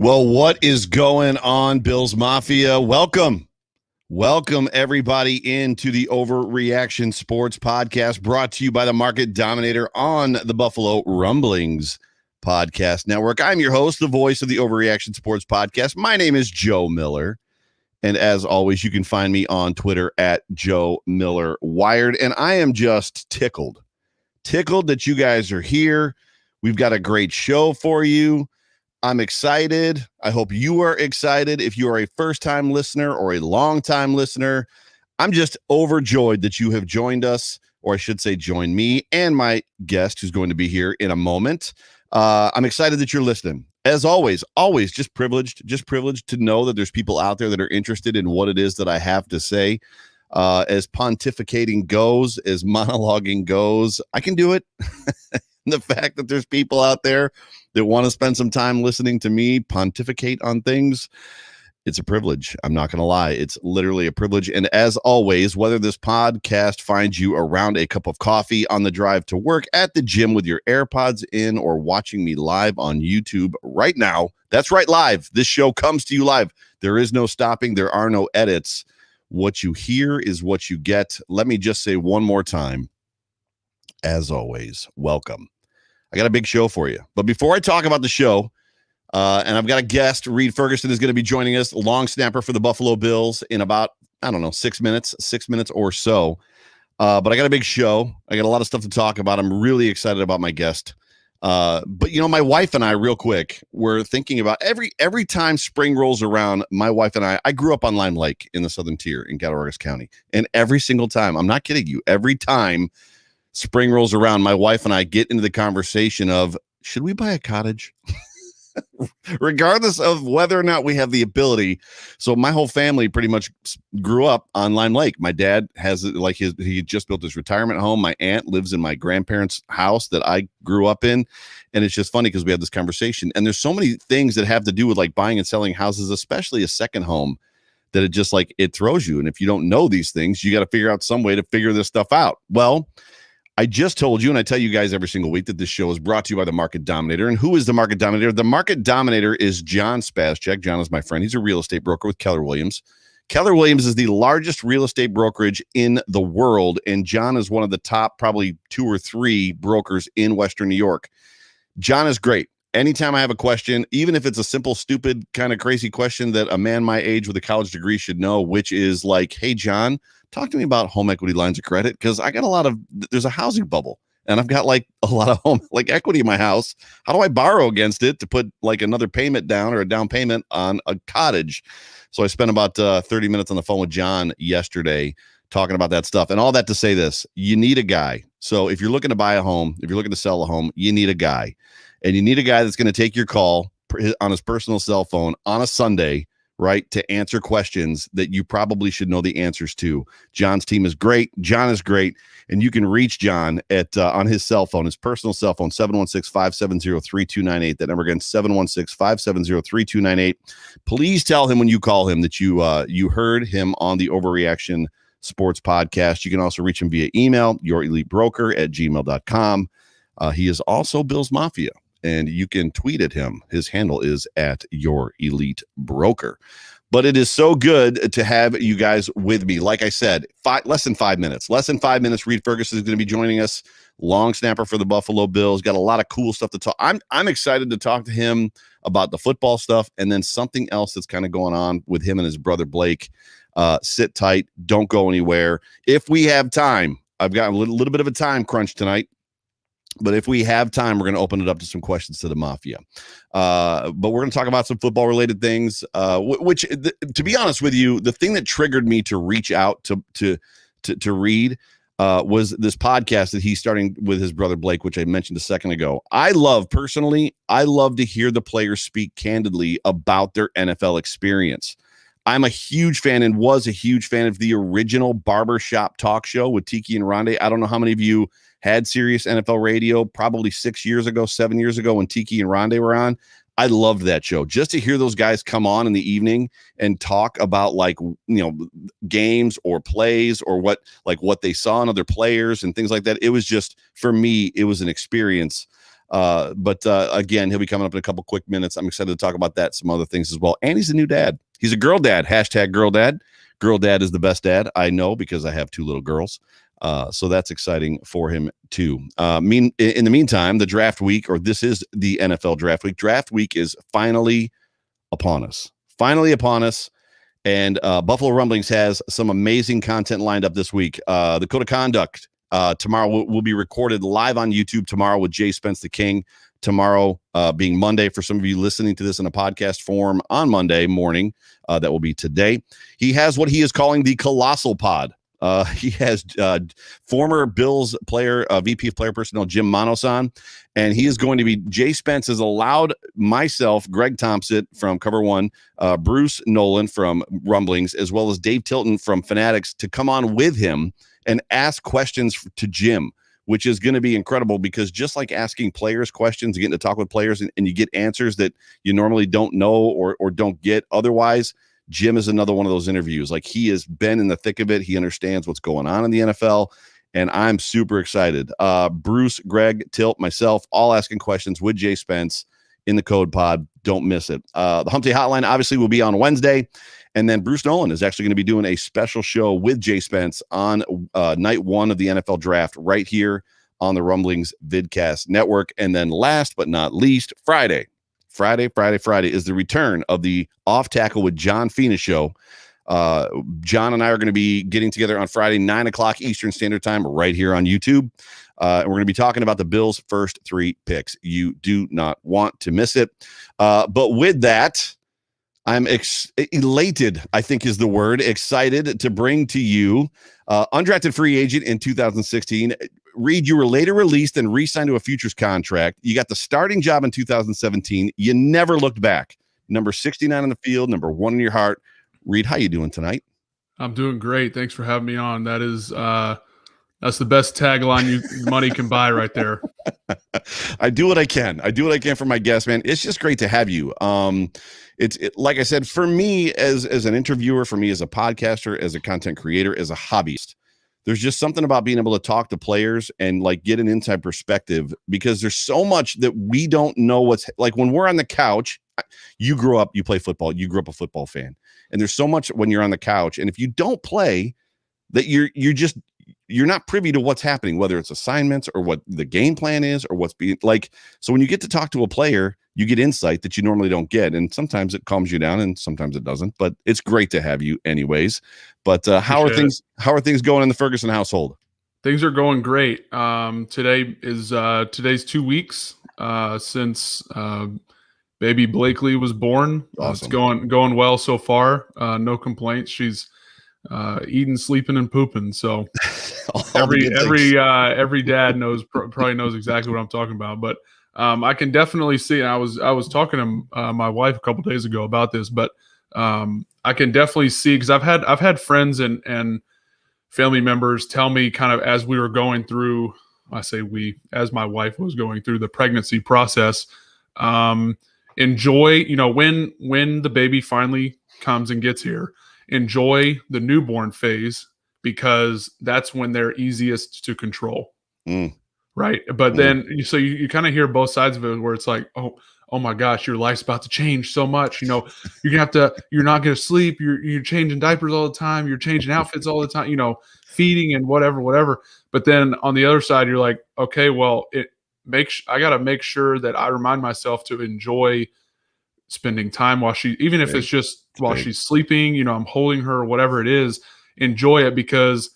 Well, what is going on, Bills Mafia? Welcome everybody into the Overreaction Sports Podcast, brought to you by the Market Dominator on the Buffalo Rumblings Podcast Network. I'm your host, the voice of the Overreaction Sports Podcast. My name is Joe Miller, and as always, you can find me on Twitter at Joe Miller Wired, and I am just tickled that you guys are here. We've got a great show for you. I'm excited. I hope you are excited. If you are a first-time listener or a long-time listener, I'm just overjoyed that you have joined us, or I should say join me and my guest who's going to be here in a moment. I'm excited that you're listening. As always, just privileged to know that there's people out there that are interested in what it is that I have to say. As pontificating goes, as monologuing goes, I can do it. The fact that there's people out there that want to spend some time listening to me pontificate on things, it's a privilege. I'm not going to lie. It's literally a privilege. And as always, whether this podcast finds you around a cup of coffee, on the drive to work, at the gym with your AirPods in, or watching me live on YouTube right now, that's right, live. This show comes to you live. There is no stopping. There are no edits. What you hear is what you get. Let me just say one more time, as always, welcome. I got a big show for you. But before I talk about the show, and I've got a guest, Reid Ferguson is going to be joining us, long snapper for the Buffalo Bills, in about, 6 minutes or so. But I got a big show. I got a lot of stuff to talk about. I'm really excited about my guest. But, my wife and I, real quick, we're thinking about every time spring rolls around, my wife and I grew up on Lime Lake in the Southern Tier in Cattaraugus County. And every single time, I'm not kidding you, every time spring rolls around, my wife and I get into the conversation of, should we buy a cottage? Regardless of whether or not we have the ability. So my whole family pretty much grew up on Lime Lake. My dad has he just built his retirement home. My aunt lives in my grandparents' house that I grew up in. And it's just funny because we had this conversation, and there's so many things that have to do with like buying and selling houses, especially a second home, that it just it throws you. And if you don't know these things, you got to figure out some way to figure this stuff out. Well, I just told you, and I tell you guys every single week, that this show is brought to you by the Market Dominator. And who is the Market Dominator? The Market Dominator is John Spazcheck. John is my friend. He's a real estate broker with Keller Williams. Keller Williams is the largest real estate brokerage in the world, and John is one of the top probably 2 or 3 brokers in Western New York. John is great. Anytime I have a question, even if it's a simple, stupid, kind of crazy question that a man my age with a college degree should know, which is like, hey, John, talk to me about home equity lines of credit, because I got there's a housing bubble, and I've got a lot of home equity in my house. How do I borrow against it to put another payment down, or a down payment on a cottage? So I spent about 30 minutes on the phone with John yesterday talking about that stuff. And all that to say this, you need a guy. So if you're looking to buy a home, if you're looking to sell a home, you need a guy. And you need a guy that's going to take your call on his personal cell phone on a Sunday, right, to answer questions that you probably should know the answers to. John's team is great. John is great. And you can reach John at on his cell phone, his personal cell phone, 716-570-3298. That number again, 716-570-3298. Please tell him when you call him that you heard him on the Overreaction Sports Podcast. You can also reach him via email, yourelitebroker@gmail.com. He is also Bills Mafia, and you can tweet at him. His handle is at @yourelitebroker. But it is so good to have you guys with me. Like I said, less than 5 minutes. Reid Ferguson is going to be joining us, long snapper for the Buffalo Bills. Got a lot of cool stuff to talk. I'm excited to talk to him about the football stuff, and then something else that's kind of going on with him and his brother Blake. Sit tight. Don't go anywhere. If we have time, I've got a little bit of a time crunch tonight. But if we have time, we're going to open it up to some questions to the Mafia. But we're going to talk about some football-related things, which, to be honest with you, the thing that triggered me to reach out to Reid was this podcast that he's starting with his brother Blake, which I mentioned a second ago. I love to hear the players speak candidly about their NFL experience. I'm a huge fan and was a huge fan of the original Barbershop Talk Show with Tiki and Rondé. I don't know how many of you had Sirius NFL Radio, probably 7 years ago, when Tiki and Rondé were on. I loved that show. Just to hear those guys come on in the evening and talk about games or plays or what they saw in other players and things like that. It was just, for me, it was an experience But again, he'll be coming up in a couple quick minutes. I'm excited to talk about that, some other things as well. And he's a new dad. He's a girl dad. Hashtag girl dad. Girl dad is the best dad. I know because I have 2 little girls. So that's exciting for him too. In the meantime, the draft week, or this is the NFL draft week. Draft week is finally upon us. And Buffalo Rumblings has some amazing content lined up this week. The Code of Conduct tomorrow will be recorded live on YouTube tomorrow with Jay Spence the King. Tomorrow being Monday, for some of you listening to this in a podcast form on Monday morning, that will be today. He has what he is calling the Colossal Pod. He has former Bills player, VP of Player Personnel, Jim Manos on, and he is going to be, Jay Spence has allowed myself, Greg Thompson from Cover One, Bruce Nolan from Rumblings, as well as Dave Tilton from Fanatics to come on with him and ask questions to Jim, which is going to be incredible, because just like asking players questions, getting to talk with players and you get answers that you normally don't know or don't get otherwise, Jim is another one of those interviews. Like, he has been in the thick of it. He understands what's going on in the NFL, and I'm super excited. Bruce, Greg, Tilt, myself, all asking questions with Jay Spence in the Code Pod. Don't miss it. The Hump Day Hotline obviously will be on Wednesday, and then Bruce Nolan is actually going to be doing a special show with Jay Spence on night 1 of the NFL Draft right here on the Rumblings Vidcast Network. And then last but not least, Friday is the return of the Off Tackle with John Fina show. John and I are going to be getting together on Friday, 9:00 Eastern Standard Time, right here on YouTube. And we're going to be talking about the Bills' first 3 picks. You do not want to miss it. But with that, I'm elated, I think is the word, excited to bring to you undrafted free agent in 2016. Reid, you were later released and re-signed to a futures contract. You got the starting job in 2017. You never looked back. Number 69 on the field, number 1 in your heart. Reid, how you doing tonight? I'm doing great. Thanks for having me on. That is that's the best tagline money can buy right there. I do what I can. For my guests, man. It's just great to have you. It's like I said, for me as an interviewer, for me as a podcaster, as a content creator, as a hobbyist, there's just something about being able to talk to players and like get an inside perspective, because there's so much that we don't know. What's like when we're on the couch. You grew up, you play football, you grew up a football fan, and there's so much when you're on the couch, and if you don't play, that you're not privy to what's happening, whether it's assignments or what the game plan is or what's being like. So when you get to talk to a player, you get insight that you normally don't get, and sometimes it calms you down and sometimes it doesn't, but it's great to have you anyways. But how are things going in the Ferguson household? Things are going great. Today's 2 weeks since baby Blakely was born. Awesome. It's going well so far. No complaints. She's eating, sleeping, and pooping. So every dad probably knows exactly what I'm talking about. But I can definitely see. And I was talking to my wife a couple days ago about this, but I can definitely see, because I've had friends and family members tell me, kind of as we were going through. I say we, as my wife was going through the pregnancy process. Enjoy, when the baby finally comes and gets here, enjoy the newborn phase, because that's when they're easiest to control. Right. But then you kind of hear both sides of it, where it's like, oh my gosh, your life's about to change so much. You're not going to sleep. You're changing diapers all the time. You're changing outfits all the time, feeding and whatever. But then on the other side, you're like, okay, well, I got to make sure that I remind myself to enjoy spending time even if it's just while she's sleeping, I'm holding her, whatever it is, enjoy it, because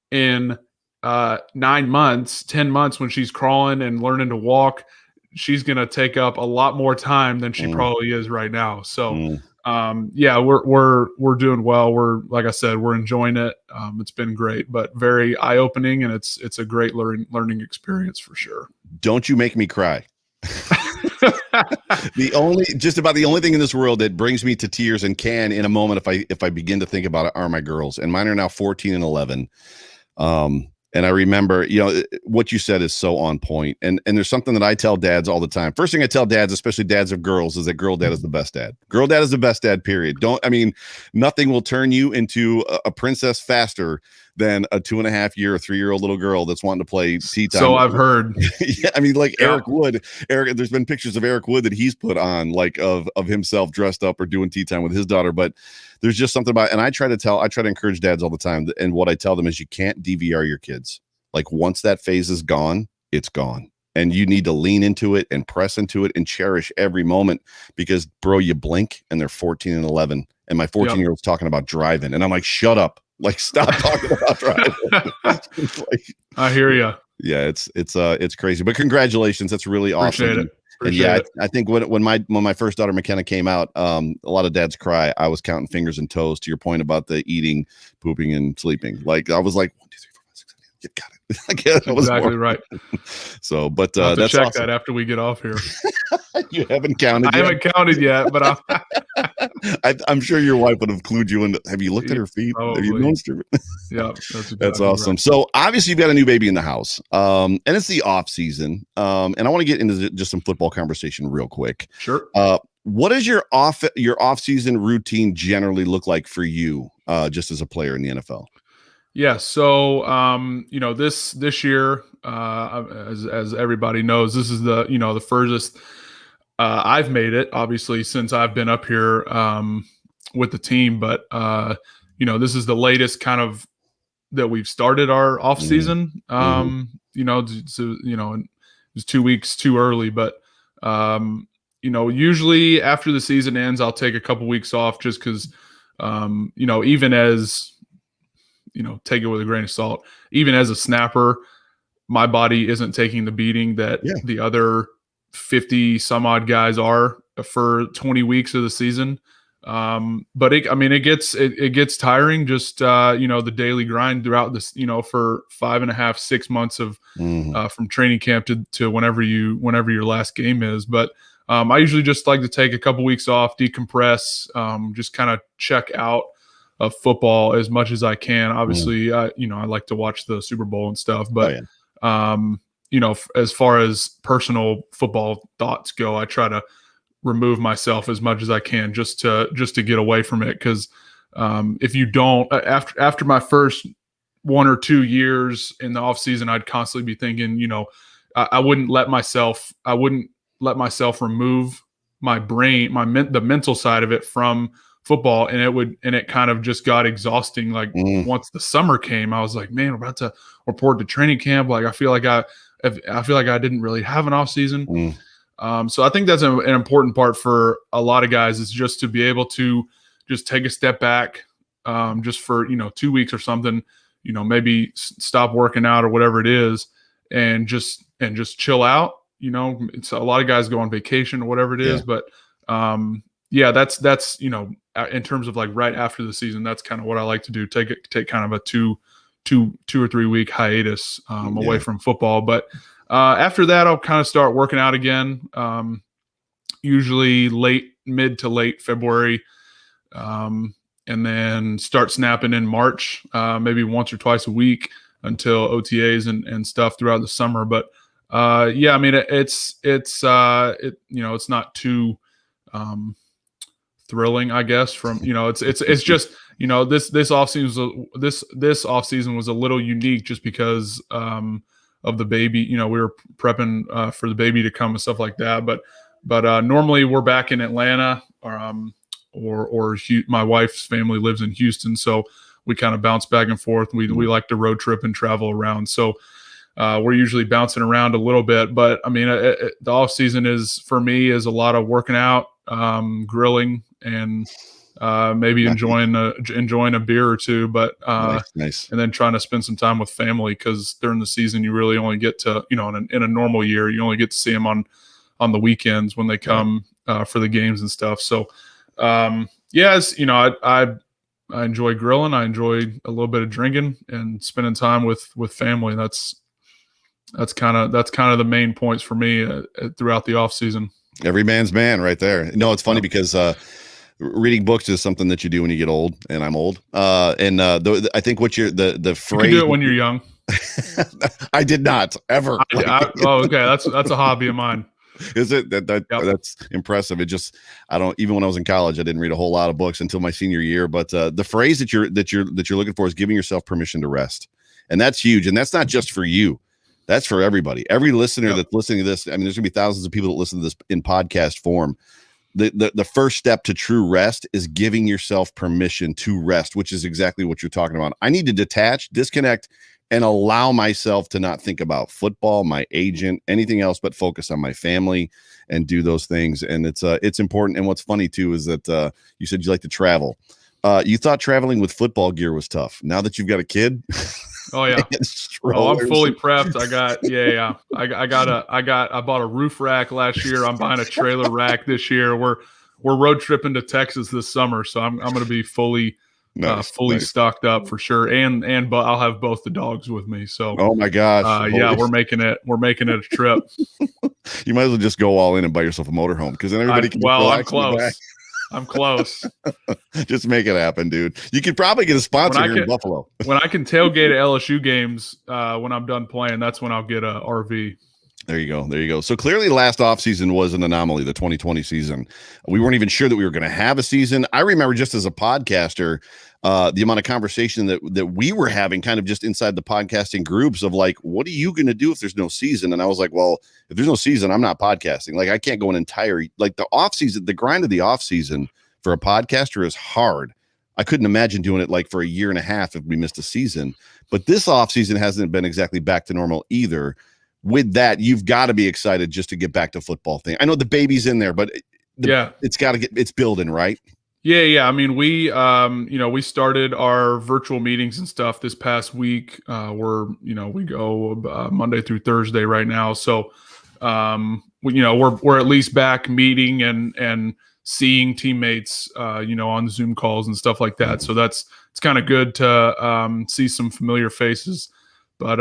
in 9 months, 10 months, when she's crawling and learning to walk, she's going to take up a lot more time than she probably is right now. So, we're doing well. Like I said, we're enjoying it. It's been great, but very eye-opening, and it's a great learning experience for sure. Don't you make me cry. Just about the only thing in this world that brings me to tears and can in a moment, if I begin to think about it, are my girls, and mine are now 14 and 11. And I remember, what you said is so on point. And there's something that I tell dads all the time. First thing I tell dads, especially dads of girls, is that girl dad is the best dad. Girl dad is the best dad, period. Nothing will turn you into a princess faster than a 2.5-year or 3-year-old little girl that's wanting to play tea time. So I've heard. Yeah, I mean, like Eric Wood. There's been pictures of Eric Wood that he's put on, like of himself dressed up or doing tea time with his daughter. But there's just something about, and I try to encourage dads all the time. And what I tell them is you can't DVR your kids. Like once that phase is gone, it's gone. And you need to lean into it and press into it and cherish every moment because, bro, you blink and they're 14 and 11. And my 14-year-old's talking about driving. And I'm like, shut up. Like, stop talking about driving. Like, I hear you. Yeah, it's crazy. But congratulations. That's really awesome. Appreciate it. And yeah, I think when my first daughter McKenna came out, a lot of dads cry. I was counting fingers and toes to your point about the eating, pooping, and sleeping. Like I was like 1, 2, 3, 4, 5, 6, 7, 8. Got it. That was exactly right. So, but that's check awesome. that after we get off here. You haven't counted. I haven't counted yet, but I'm sure your wife would have clued you in. Have you looked at her feet? Probably. Have you noticed her? Yeah, that's awesome. Right. So obviously you've got a new baby in the house, and it's the off season. And I want to get into just some football conversation real quick. Sure. What does your off season routine generally look like for you, just as a player in the NFL? Yeah. So, this year, as everybody knows, this is the furthest I've made it, obviously, since I've been up here with the team. But, this is the latest kind of that we've started our off season. It's 2 weeks too early, but, usually after the season ends, I'll take a couple weeks off just because, even as, take it with a grain of salt. Even as a snapper, my body isn't taking the beating that the other 50 some odd guys are for 20 weeks of the season. But it gets tiring. Just the daily grind throughout this. For 5.5, 6 months of from training camp to whenever your last game is. But I usually just like to take a couple weeks off, decompress, just kind of check out of football as much as I can. Obviously, I like to watch the Super Bowl and stuff, but as far as personal football thoughts go, I try to remove myself as much as I can just to get away from it. Cause if you don't, after my first 1 or 2 years in the off season, I'd constantly be thinking, I wouldn't let myself remove my brain, the mental side of it from football, and it kind of just got exhausting. Like once the summer came, I was like, man, we're about to report to training camp. Like I feel like I didn't really have an off season. So I think that's an important part for a lot of guys, is just to be able to just take a step back, just for 2 weeks or something. Maybe stop working out or whatever it is, and just chill out. It's a lot of guys go on vacation or whatever it is, but that's in terms of like right after the season, that's kind of what I like to do. Take kind of a 2 or 3 week hiatus away from football. But after that, I'll kind of start working out again. Usually mid to late February, and then start snapping in March, maybe once or twice a week until OTAs and stuff throughout the summer. But it's not too thrilling, I guess. From it's just this off season was a little unique just because of the baby. We were prepping for the baby to come and stuff like that. But normally we're back in Atlanta, or my wife's family lives in Houston, so we kind of bounce back and forth. We like to road trip and travel around, so we're usually bouncing around a little bit. But I mean, the off season for me is a lot of working out, grilling, and maybe enjoying a beer or two. But nice. And then trying to spend some time with family, because during the season you really only get to, in a normal year, you only get to see them on the weekends when they come for the games and stuff. So I enjoy grilling. I enjoy a little bit of drinking and spending time with family. That's kind of the main points for me throughout the off season. Every man's man right there. No, it's funny because reading books is something that you do when you get old, and I'm old. I think what the phrase, you can do it when you're young. I did not ever. Okay. That's a hobby of mine. Is it Yep. that's impressive? It just, I don't, even when I was in college, I didn't read a whole lot of books until my senior year. But the phrase that you're looking for is giving yourself permission to rest, and that's huge. And that's not just for you; that's for everybody. Every listener that's listening to this. I mean, there's gonna be thousands of people that listen to this in podcast form. The first step to true rest is giving yourself permission to rest, which is exactly what you're talking about. I need to detach, disconnect, and allow myself to not think about football, my agent, anything else, but focus on my family and do those things. And it's important. And what's funny too is that you said you like to travel. You thought traveling with football gear was tough. Now that you've got a kid, oh yeah, I'm fully prepped. I bought a roof rack last year. I'm buying a trailer rack this year. We're road tripping to Texas this summer, so I'm going to be fully stocked up for sure. But I'll have both the dogs with me. So oh my gosh, we're making it a trip. You might as well just go all in and buy yourself a motorhome, because then everybody can. Well, I'm close. Just make it happen, dude. You could probably get a sponsor here in Buffalo. When I can tailgate at LSU games, when I'm done playing, that's when I'll get a RV. There you go. So clearly last offseason was an anomaly, the 2020 season. We weren't even sure that we were going to have a season. I remember just as a podcaster, the amount of conversation that we were having kind of just inside the podcasting groups of like, what are you going to do if there's no season? And I was like, well, if there's no season, I'm not podcasting. Like, I can't go an entire, like, the off season, the grind of the off season for a podcaster is hard. I couldn't imagine doing it like for a year and a half if we missed a season. But this off season hasn't been exactly back to normal either. With that, you've got to be excited just to get back to football thing. I know the baby's in there, but it's building, right? Yeah. I mean, we started our virtual meetings and stuff this past week. We go Monday through Thursday right now. So, we're at least back meeting and seeing teammates, on Zoom calls and stuff like that. So it's kind of good to see some familiar faces. But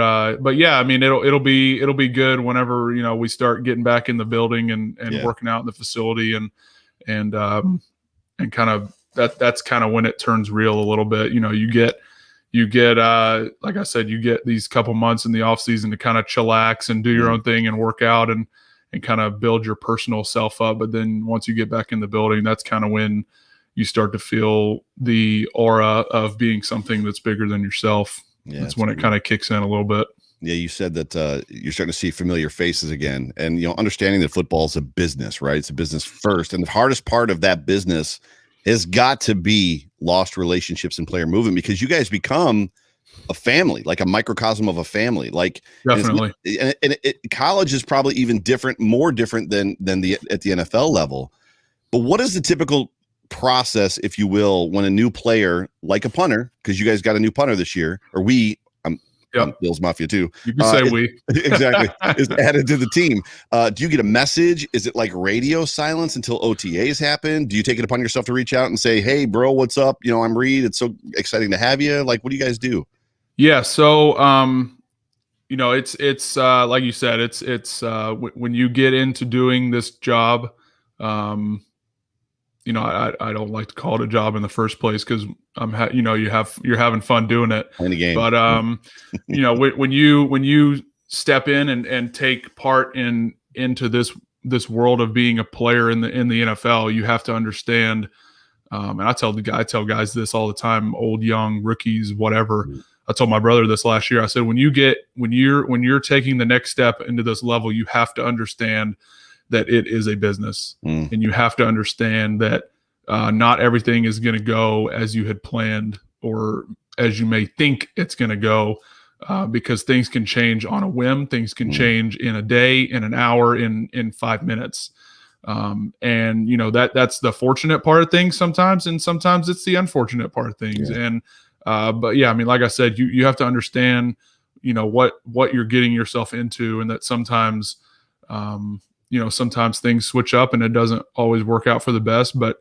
yeah, I mean, it'll be good whenever, we start getting back in the building and working out in the facility and kind of that's kind of when it turns real a little bit. You get like I said, you get these couple months in the off season to kind of chillax and do your own thing and work out and kind of build your personal self up. But then once you get back in the building, that's kind of when you start to feel the aura of being something that's bigger than yourself. Yeah, that's when it kind of kicks in a little bit. Yeah, you said that you're starting to see familiar faces again, and understanding that football is a business, right? It's a business first, and the hardest part of that business has got to be lost relationships and player movement, because you guys become a family, like a microcosm of a family. Like, definitely, and college is probably even different, more different than at the NFL level. But what is the typical process, if you will, when a new player, like a punter, because you guys got a new punter this year, or I'm Bills Mafia too. You can say we. Exactly. Is added to the team. Do you get a message? Is it like radio silence until OTAs happen? Do you take it upon yourself to reach out and say, hey, bro, what's up? I'm Reid. It's so exciting to have you. Like, what do you guys do? Yeah. So, it's like you said, it's when you get into doing this job, I don't like to call it a job in the first place, because you're having fun doing it. Playing a game. But when you step in and take part into this world of being a player in the NFL, you have to understand. And I tell guys this all the time, old, young, rookies, whatever. I told my brother this last year. I said, when you're taking the next step into this level, you have to understand that it is a business, and you have to understand that not everything is going to go as you had planned or as you may think it's going to go, because things can change on a whim. Things can change in a day, in an hour, in 5 minutes. And that's the fortunate part of things sometimes, and sometimes it's the unfortunate part of things. Yeah. And but yeah, I mean, like I said, you have to understand, what you're getting yourself into, and that sometimes sometimes things switch up and it doesn't always work out for the best. But,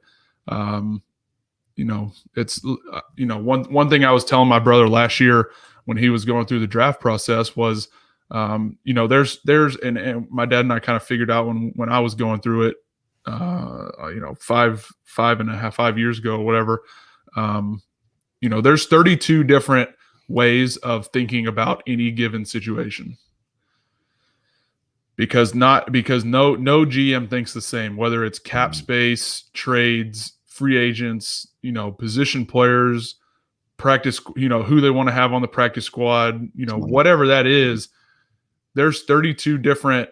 it's, one thing I was telling my brother last year when he was going through the draft process was, there's, and my dad and I kind of figured out when I was going through it, 5 years ago, or whatever, there's 32 different ways of thinking about any given situation. because no GM thinks the same, whether it's cap space, trades, free agents, position players, practice, who they want to have on the practice squad, whatever that is. There's 32 different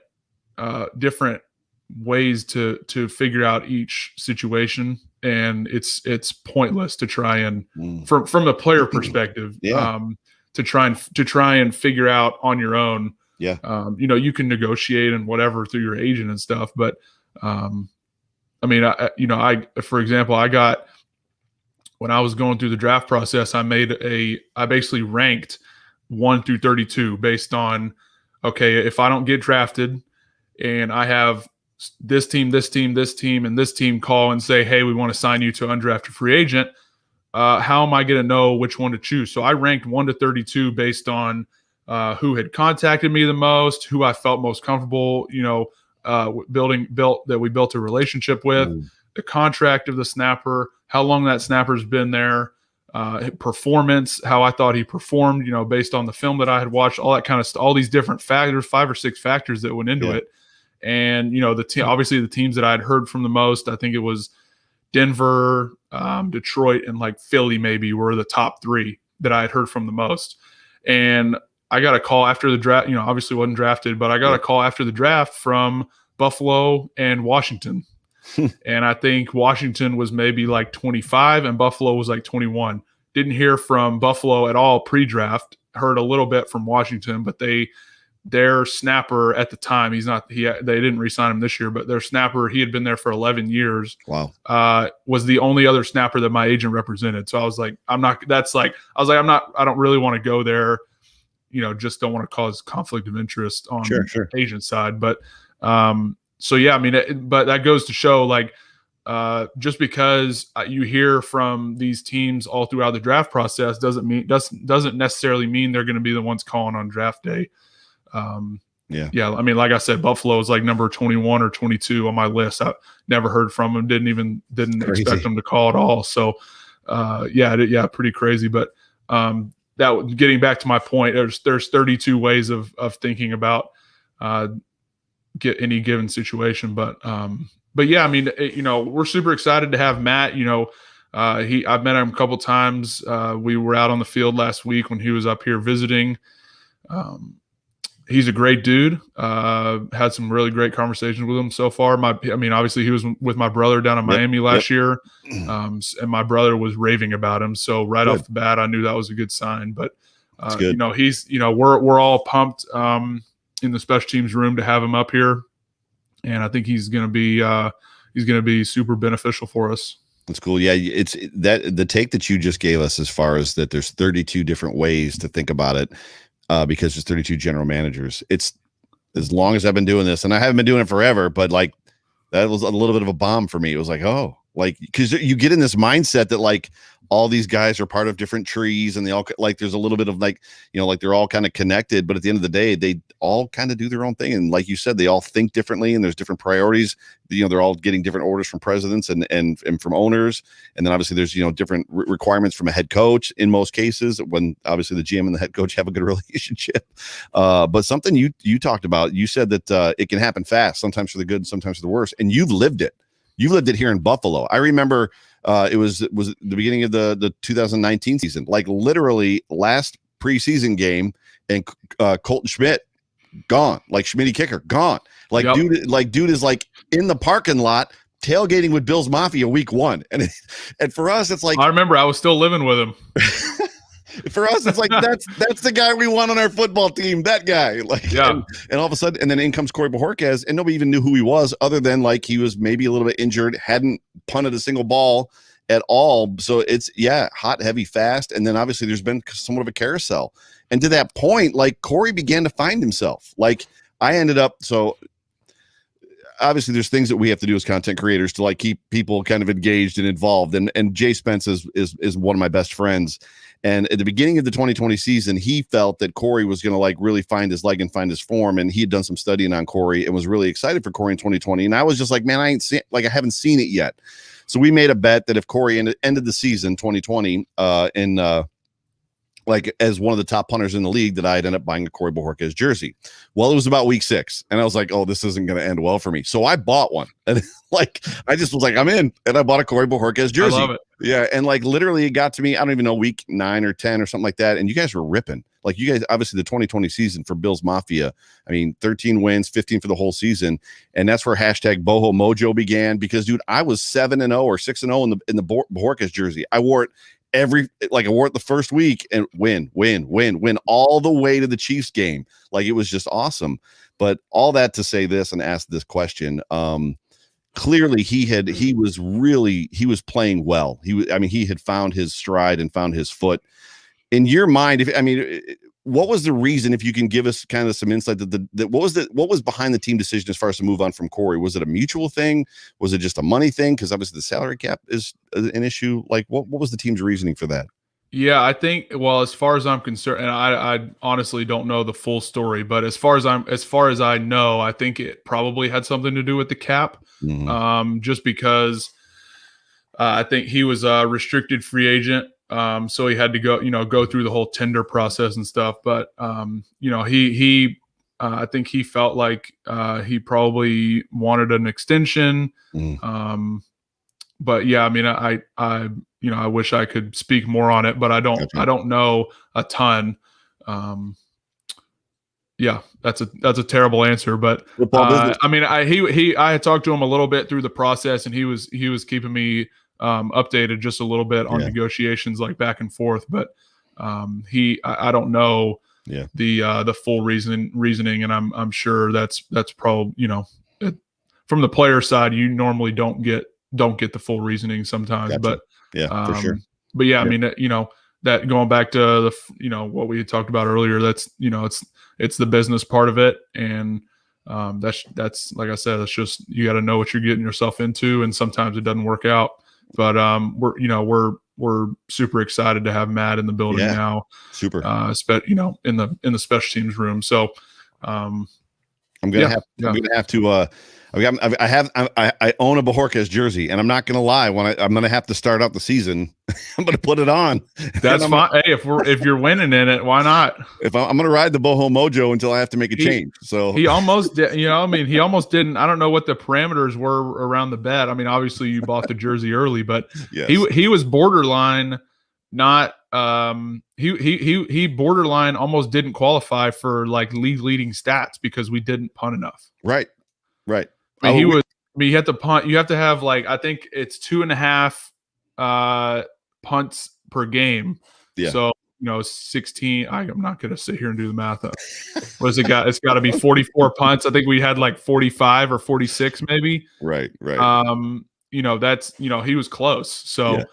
ways to figure out each situation, and it's pointless to try and from a player perspective, to try and figure out on your own. Yeah. You can negotiate and whatever through your agent and stuff, but I mean, for example, when I was going through the draft process, I basically ranked 1 through 32 based on, okay, if I don't get drafted and I have this team, and this team call and say, hey, we want to sign you to undrafted free agent, how am I going to know which one to choose? So I ranked 1 to 32 based on who had contacted me the most, who I felt most comfortable, that we built a relationship with, the contract of the snapper, how long that snapper's been there, performance, how I thought he performed, based on the film that I had watched, all that kind of stuff, all these different factors, 5 or 6 factors that went into it. And, obviously the teams that I had heard from the most, I think it was Denver, Detroit, and like Philly maybe were the top 3 that I had heard from the most. And I got a call after the draft, obviously wasn't drafted, but I got a call after the draft from Buffalo and Washington. And I think Washington was maybe like 25 and Buffalo was like 21. Didn't hear from Buffalo at all pre-draft. Heard a little bit from Washington, but their snapper at the time, they didn't re-sign him this year, but their snapper, he had been there for 11 years. Wow. Was the only other snapper that my agent represented. So I was like, I don't really want to go there. Just don't want to cause conflict of interest on the agent side. But, so yeah, I mean, but that goes to show, like, just because you hear from these teams all throughout the draft process doesn't necessarily mean they're going to be the ones calling on draft day. Yeah. I mean, like I said, Buffalo is like number 21 or 22 on my list. I never heard from them. Didn't expect them to call at all. So, pretty crazy. But that, getting back to my point, there's 32 ways of thinking about get any given situation. But yeah, I mean, we're super excited to have Matt. I've met him a couple times. We were out on the field last week when he was up here visiting. He's a great dude. Had some really great conversations with him so far. Obviously he was with my brother down in Miami last year. And my brother was raving about him. So right off the bat, I knew that was a good sign, but he's, we're all pumped, in the special teams room to have him up here. And I think he's going to be super beneficial for us. That's cool. Yeah. It's that the take that you just gave us, as far as that there's 32 different ways to think about it. Because there's 32 general managers. It's as long as I've been doing this, and I haven't been doing it forever, but like that was a little bit of a bomb for me. It was like, oh, like, because you get in this mindset that like all these guys are part of different trees, and they all, like, there's a little bit of like, like they're all kind of connected, but at the end of the day, they all kind of do their own thing. And like you said, they all think differently, and there's different priorities. They're all getting different orders from presidents and from owners. And then obviously there's, different requirements from a head coach in most cases, when obviously the GM and the head coach have a good relationship. But something you talked about, you said that it can happen fast, sometimes for the good, sometimes for the worse. And you've lived it. You've lived it here in Buffalo. I remember it was the beginning of the 2019 season, like literally last preseason game, and Colton Schmidt gone, like Schmitty kicker gone, like dude is like in the parking lot tailgating with Bills Mafia week 1, and for us it's like, I remember I was still living with him. For us, it's like that's the guy we want on our football team. That guy, like, and all of a sudden, and then in comes Corey Bojorquez, and nobody even knew who he was, other than like he was maybe a little bit injured, hadn't punted a single ball at all. So it's hot, heavy, fast, and then obviously there's been somewhat of a carousel. And to that point, like Corey began to find himself. Like I ended up, so obviously there's things that we have to do as content creators to like keep people kind of engaged and involved. And Jay Spence is one of my best friends. And at the beginning of the 2020 season, he felt that Corey was going to like really find his leg and find his form. And he had done some studying on Corey and was really excited for Corey in 2020. And I was just like, man, I haven't seen it yet. So we made a bet that if Corey ended the season 2020 in like as one of the top punters in the league, that I'd end up buying a Corey Bojorquez jersey. Well, it was about week 6, and I was like, oh, this isn't going to end well for me. So I bought one, and like I just was like, I'm in, and I bought a Corey Bojorquez jersey. I love it. Yeah, and like literally it got to me, I don't even know, week 9 or 10 or something like that, and you guys were ripping. Like you guys, obviously the 2020 season for Bills Mafia, I mean 13 wins, 15 for the whole season, and that's where hashtag Boho Mojo began. Because dude, I was 7-0 or 6-0 in the Bojorquez jersey. I wore it I wore it the first week and win all the way to the Chiefs game. Like it was just awesome. But all that to say this and ask this question. Clearly he was playing well. He had found his stride and found his foot. In your mind, what was the reason, if you can give us kind of some insight, what was behind the team decision as far as to move on from Corey? Was it a mutual thing? Was it just a money thing? Because obviously the salary cap is an issue. Like what was the team's reasoning for that? Yeah, I think, well, as far as I'm concerned, and I honestly don't know the full story, but as far as I know, I think it probably had something to do with the cap. Mm-hmm. Just because I think he was a restricted free agent. So he had to go through the whole tender process and stuff. But, I think he felt like he probably wanted an extension. Mm-hmm. But yeah, I wish I could speak more on it, but I don't know a ton. Yeah, that's a terrible answer, but I had talked to him a little bit through the process, and he was keeping me updated just a little bit on negotiations, like back and forth. But I don't know the full reasoning, and I'm sure that's probably, from the player side, you normally don't get the full reasoning sometimes. Gotcha. But for sure. But yeah, that going back to what we had talked about earlier, that's it's the business part of it, and that's like I said, it's just, you got to know what you're getting yourself into, and sometimes it doesn't work out. But we're super excited to have Matt in the building now. Super. In the special teams room. So I'm gonna have to. I own a Bojorquez jersey, and I'm not gonna lie. When I'm gonna have to start out the season, I'm gonna put it on. That's fine. Hey, if you're winning in it, why not? If I'm gonna ride the Boho Mojo until I have to make a change. So he almost did. He almost didn't. I don't know what the parameters were around the bet. Obviously you bought the jersey early, but he was borderline. Not he borderline almost didn't qualify for like league leading stats because we didn't punt enough. Right. You have to punt. You have to have, like, I think it's 2.5 punts per game. Yeah. So 16. I'm not going to sit here and do the math up. What has it got? It's got to be 44 punts. I think we had like 45 or 46 maybe. Right. That's he was close. So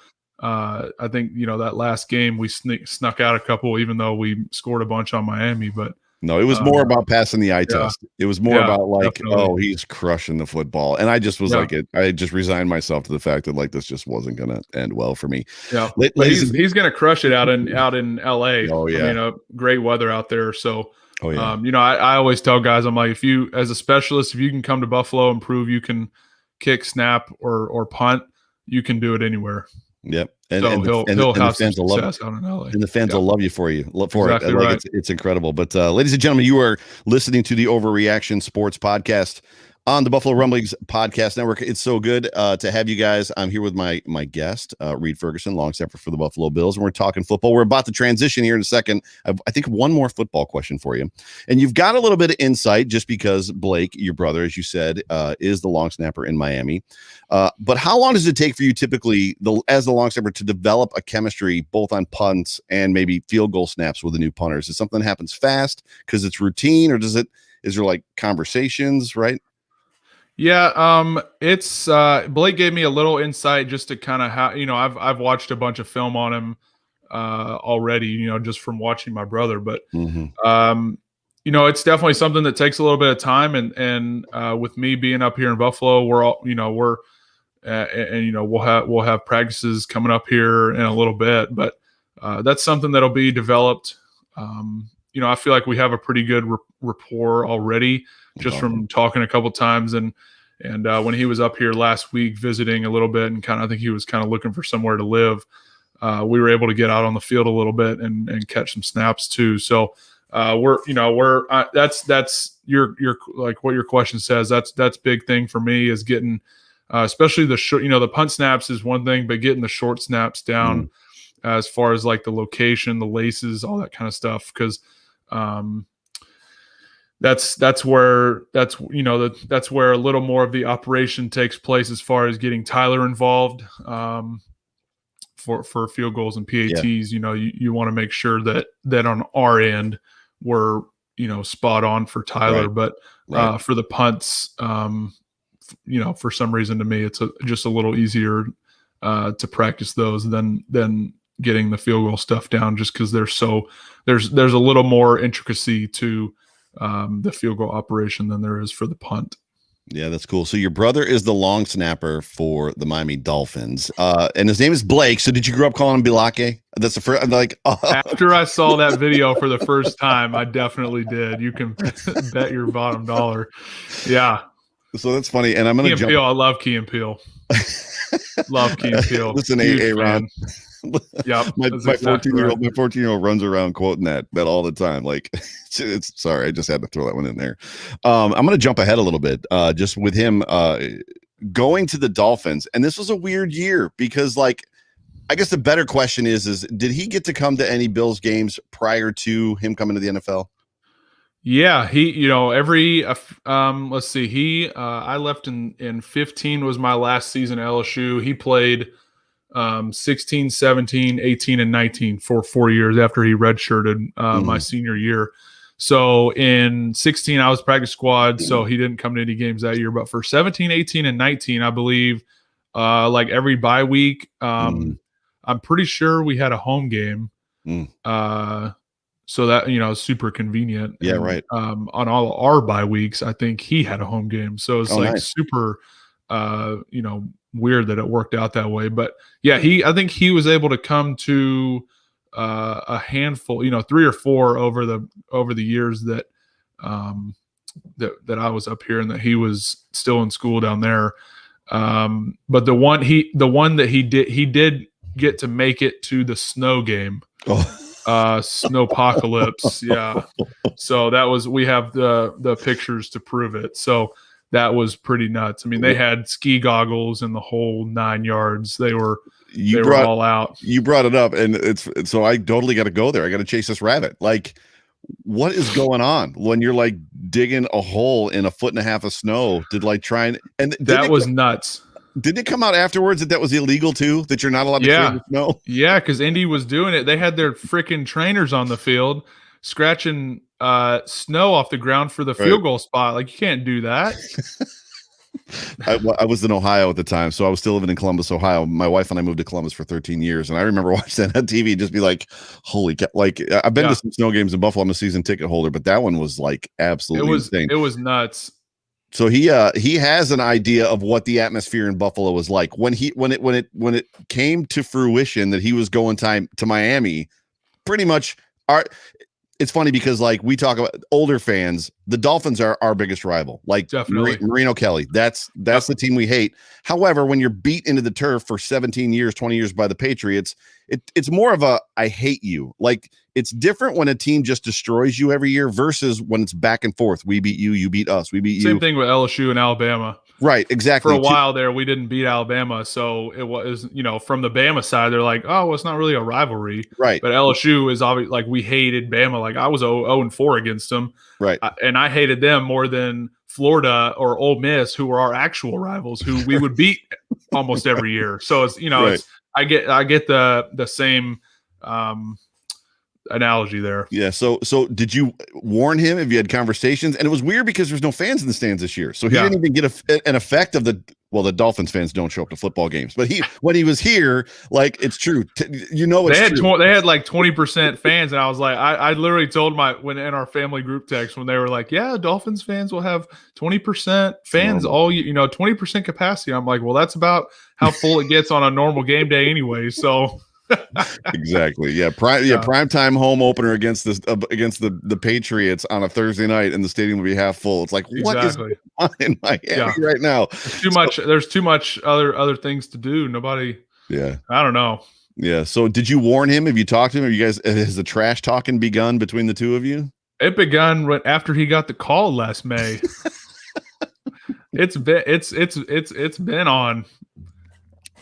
I think that last game we snuck out a couple, even though we scored a bunch on Miami, but. No, it was more about passing the eye test. It was more about like, definitely. Oh, he's crushing the football. And I just was like, I just resigned myself to the fact that like this just wasn't going to end well for me. Yeah. He's going to crush it out in LA. Oh, yeah. Great weather out there. So, I always tell guys, I'm like, if you, as a specialist, if you can come to Buffalo and prove you can kick, snap, or punt, you can do it anywhere. Yep. And he'll have some success out in LA. And the fans will love you for it. Like it's incredible. But ladies and gentlemen, you are listening to the Overreaction Sports Podcast on the Buffalo Rumblings Podcast Network. It's so good to have you guys. I'm here with my guest, Reid Ferguson, long snapper for the Buffalo Bills, and we're talking football. We're about to transition here in a second. I think one more football question for you. And you've got a little bit of insight just because Blake, your brother, as you said, is the long snapper in Miami. But how long does it take for you typically, as the long snapper, to develop a chemistry both on punts and maybe field goal snaps with the new punters? Is something that happens fast because it's routine, or is there like conversations, right? Yeah, it's Blake gave me a little insight just to kind of how, I've watched a bunch of film on him already, just from watching my brother, but it's definitely something that takes a little bit of time, and with me being up here in Buffalo, we'll have practices coming up here in a little bit, but that's something that'll be developed. I feel like we have a pretty good rapport already, just from talking a couple times, and when he was up here last week visiting a little bit, and I think he was kind of looking for somewhere to live. we were able to get out on the field a little bit and catch some snaps too. So that's your like what your question says. That's big thing for me is getting, especially the short. The punt snaps is one thing, but getting the short snaps down as far as like the location, the laces, all that kind of stuff, because that's where a little more of the operation takes place as far as getting Tyler involved for field goals and PATs. Yeah. You want to make sure that on our end we're spot on for Tyler, Right. but for the punts, for some reason to me it's just a little easier to practice those than getting the field goal stuff down, just because there's a little more intricacy to the field goal operation than there is for the punt. Yeah, that's cool. So your brother is the long snapper for the Miami Dolphins, and his name is Blake. So did you grow up calling him Bilake? That's the first. After I saw that video for the first time, I definitely did. You can bet your bottom dollar. Yeah. So that's funny, and I'm gonna jump. Peele, I love Key and Peele. Love Key and Peele. Listen, Ron. Yeah, my 14-year-old runs around quoting that all the time. Like, sorry, I just had to throw that one in there. I'm going to jump ahead a little bit, just with him going to the Dolphins, and this was a weird year because, like, I guess the better question is did he get to come to any Bills games prior to him coming to the NFL? Yeah, he, let's see, I left in 15 was my last season at LSU. He played 16, 17, 18, and 19 for 4 years after he redshirted my senior year. So in 16, I was practice squad, so he didn't come to any games that year. But for 17, 18, and 19, I believe, like every bye week, I'm pretty sure we had a home game. So that, super convenient. Yeah, and, right. On all our bye weeks, I think he had a home game. So it's nice. super, weird that it worked out that way. But yeah, I think he was able to come to a handful, 3 or 4 over the years that I was up here and that he was still in school down there. But the one that he did get to make it to the snow game. Snowpocalypse. Yeah. So we have the pictures to prove it. So that was pretty nuts. I mean, they had ski goggles and the whole 9 yards. They were all out. You brought it up, and so I totally got to go there. I got to chase this rabbit. Like, what is going on when you're like digging a hole in 1.5 feet of snow to like try and that was nuts. Didn't it come out afterwards that was illegal too? That you're not allowed to clear the snow? Yeah, because Indy was doing it. They had their freaking trainers on the field scratching snow off the ground for the field goal spot. Like, you can't do that. I was in Ohio at the time, so I was still living in Columbus, Ohio. My wife and I moved to Columbus for 13 years, and I remember watching that on TV, just be like, "Holy cow!" Like, I've been to some snow games in Buffalo. I'm a season ticket holder, but that one was like absolutely insane. It was nuts. So he has an idea of what the atmosphere in Buffalo was like when it came to fruition that he was going to Miami. Pretty much, it's funny because like we talk about older fans, the Dolphins are our biggest rival. Like Marino Kelly, that's the team we hate. However, when you're beat into the turf for 17 years, 20 years by the Patriots, it's more of a I hate you. Like, it's different when a team just destroys you every year versus when it's back and forth. We beat you, you beat us, we beat you. Same thing with LSU and Alabama. Right, exactly. For a while there, we didn't beat Alabama, so it was, from the Bama side, they're like, oh, well, it's not really a rivalry. Right. But LSU is obviously, like, we hated Bama. Like, I was 0-4 against them. Right. And I hated them more than Florida or Ole Miss, who were our actual rivals, who we would beat almost every year. So it's, right. I get the same analogy there. Yeah. So did you warn him? If you had conversations? And it was weird because there's no fans in the stands this year, so he didn't even get an effect of the Dolphins fans don't show up to football games, but when he was here, like, it's true. It's true. They had like 20% fans, and I was like, I literally told when in our family group text when they were like, yeah, Dolphins fans will have 20% fans all 20% capacity. I'm like, well, that's about how full it gets on a normal game day anyway. So. Exactly. Yeah. Prime time home opener against the Patriots on a Thursday night, and the stadium will be half full. It's like, what is going on in Miami right now? There's too much other things to do. Nobody. Yeah. I don't know. Yeah. So did you warn him? Have you talked to him? Have you guys, has the trash talking begun between the two of you? It begun right after he got the call last May. It's been on.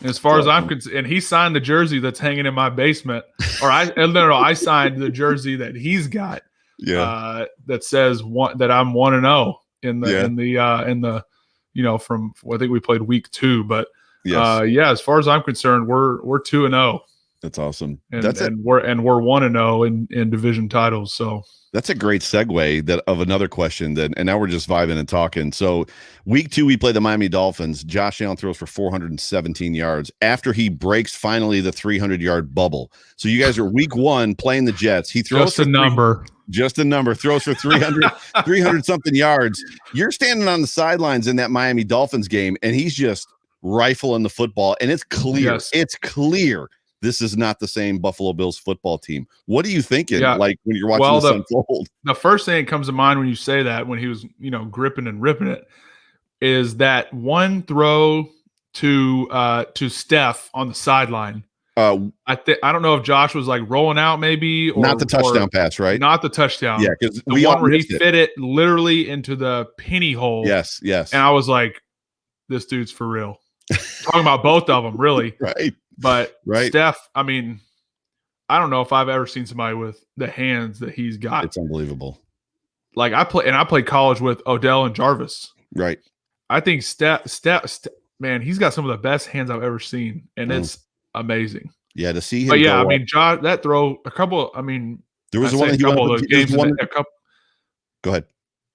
As far as I'm concerned, and he signed the jersey that's hanging in my basement, or I signed the jersey that he's got. Yeah. That says that I'm 1-0 in the from I think we played week 2, but as far as I'm concerned, we're 2-0. That's awesome. And we're 1-0 in division titles. So that's a great segue of another question and now we're just vibing and talking. So week 2, we play the Miami Dolphins. Josh Allen throws for 417 yards after he breaks finally the 300-yard bubble. So you guys are week 1 playing the Jets. He throws just a number, throws for 300 something yards. You're standing on the sidelines in that Miami Dolphins game and he's just rifling the football. And it's clear. Yes. It's clear. This is not the same Buffalo Bills football team. What are you thinking? Like when you're watching this unfold? The first thing that comes to mind when you say that, when he was, gripping and ripping it, is that one throw to Steph on the sideline. I don't know if Josh was like rolling out, maybe, or not the touchdown pass, right? Not the touchdown. Yeah, because the one where he fit it literally into the penny hole. Yes. And I was like, this dude's for real. Talking about both of them, really. Right. But Steph, I mean, I don't know if I've ever seen somebody with the hands that he's got. It's unbelievable. Like I played college with Odell and Jarvis. Right. I think Steph, man, he's got some of the best hands I've ever seen, and it's amazing. Yeah, to see him. But yeah, I mean, Josh, that throw, a couple. I mean, there was one. Go ahead.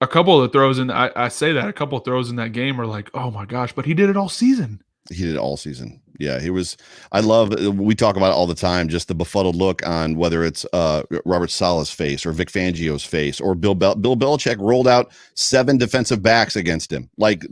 A couple of the throws in. I say that a couple of throws in that game are like, oh my gosh, but he did it all season. He did it all season. Yeah, he was. We talk about it all the time, just the befuddled look on whether it's Robert Saleh's face or Vic Fangio's face or Bill Belichick rolled out 7 defensive backs against him, like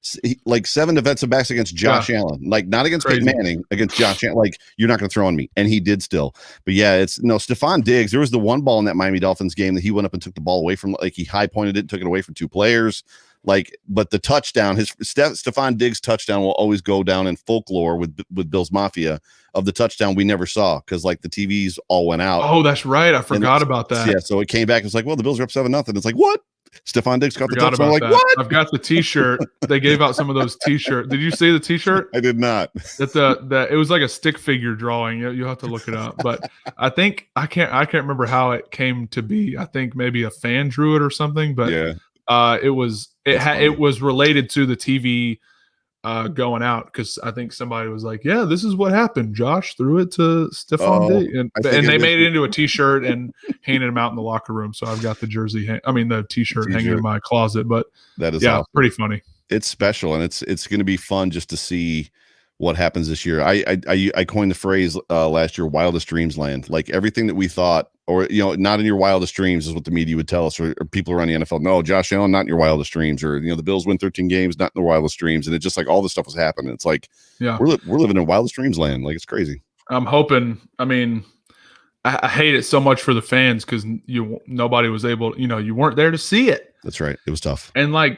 7 defensive backs against Josh Allen, like not against Peyton Manning, against Josh Allen. Like, you're not going to throw on me, and he did still. But yeah, Stephon Diggs. There was the one ball in that Miami Dolphins game that he went up and took the ball away from, like he high pointed it, and took it away from 2 players. But the touchdown, Stephon Diggs' touchdown will always go down in folklore with Bills Mafia of the touchdown we never saw because the TVs all went out. Oh, that's right. I forgot about that. Yeah, so it came back. It's like, well, the Bills are up 7-0. It's like, what? Stephon Diggs got the touchdown. Like, what? I've got the T-shirt. They gave out some of those T-shirts. Did you see the T-shirt? I did not. It was like a stick figure drawing. You'll have to look it up. But I think I can't remember how it came to be. I think maybe a fan drew it or something. But yeah. It was related to the TV going out because I think somebody was like, "Yeah, this is what happened. Josh threw it to Stephon Diggs," and they made it into a T-shirt and handed him out in the locker room. So I've got the the T-shirt hanging in my closet. But that is awesome. Pretty funny. It's special, and it's going to be fun just to see what happens this year. I coined the phrase last year, wildest dreams land. Like everything that we thought, or not in your wildest dreams is what the media would tell us, or people around the NFL. No, Josh Allen, not in your wildest dreams, or the Bills win 13 games, not in their wildest dreams. And it's just like all this stuff was happening. It's like, we're living in wildest dreams land. Like, it's crazy. I'm hoping. I mean, I hate it so much for the fans because nobody was able. You weren't there to see it. That's right. It was tough. And I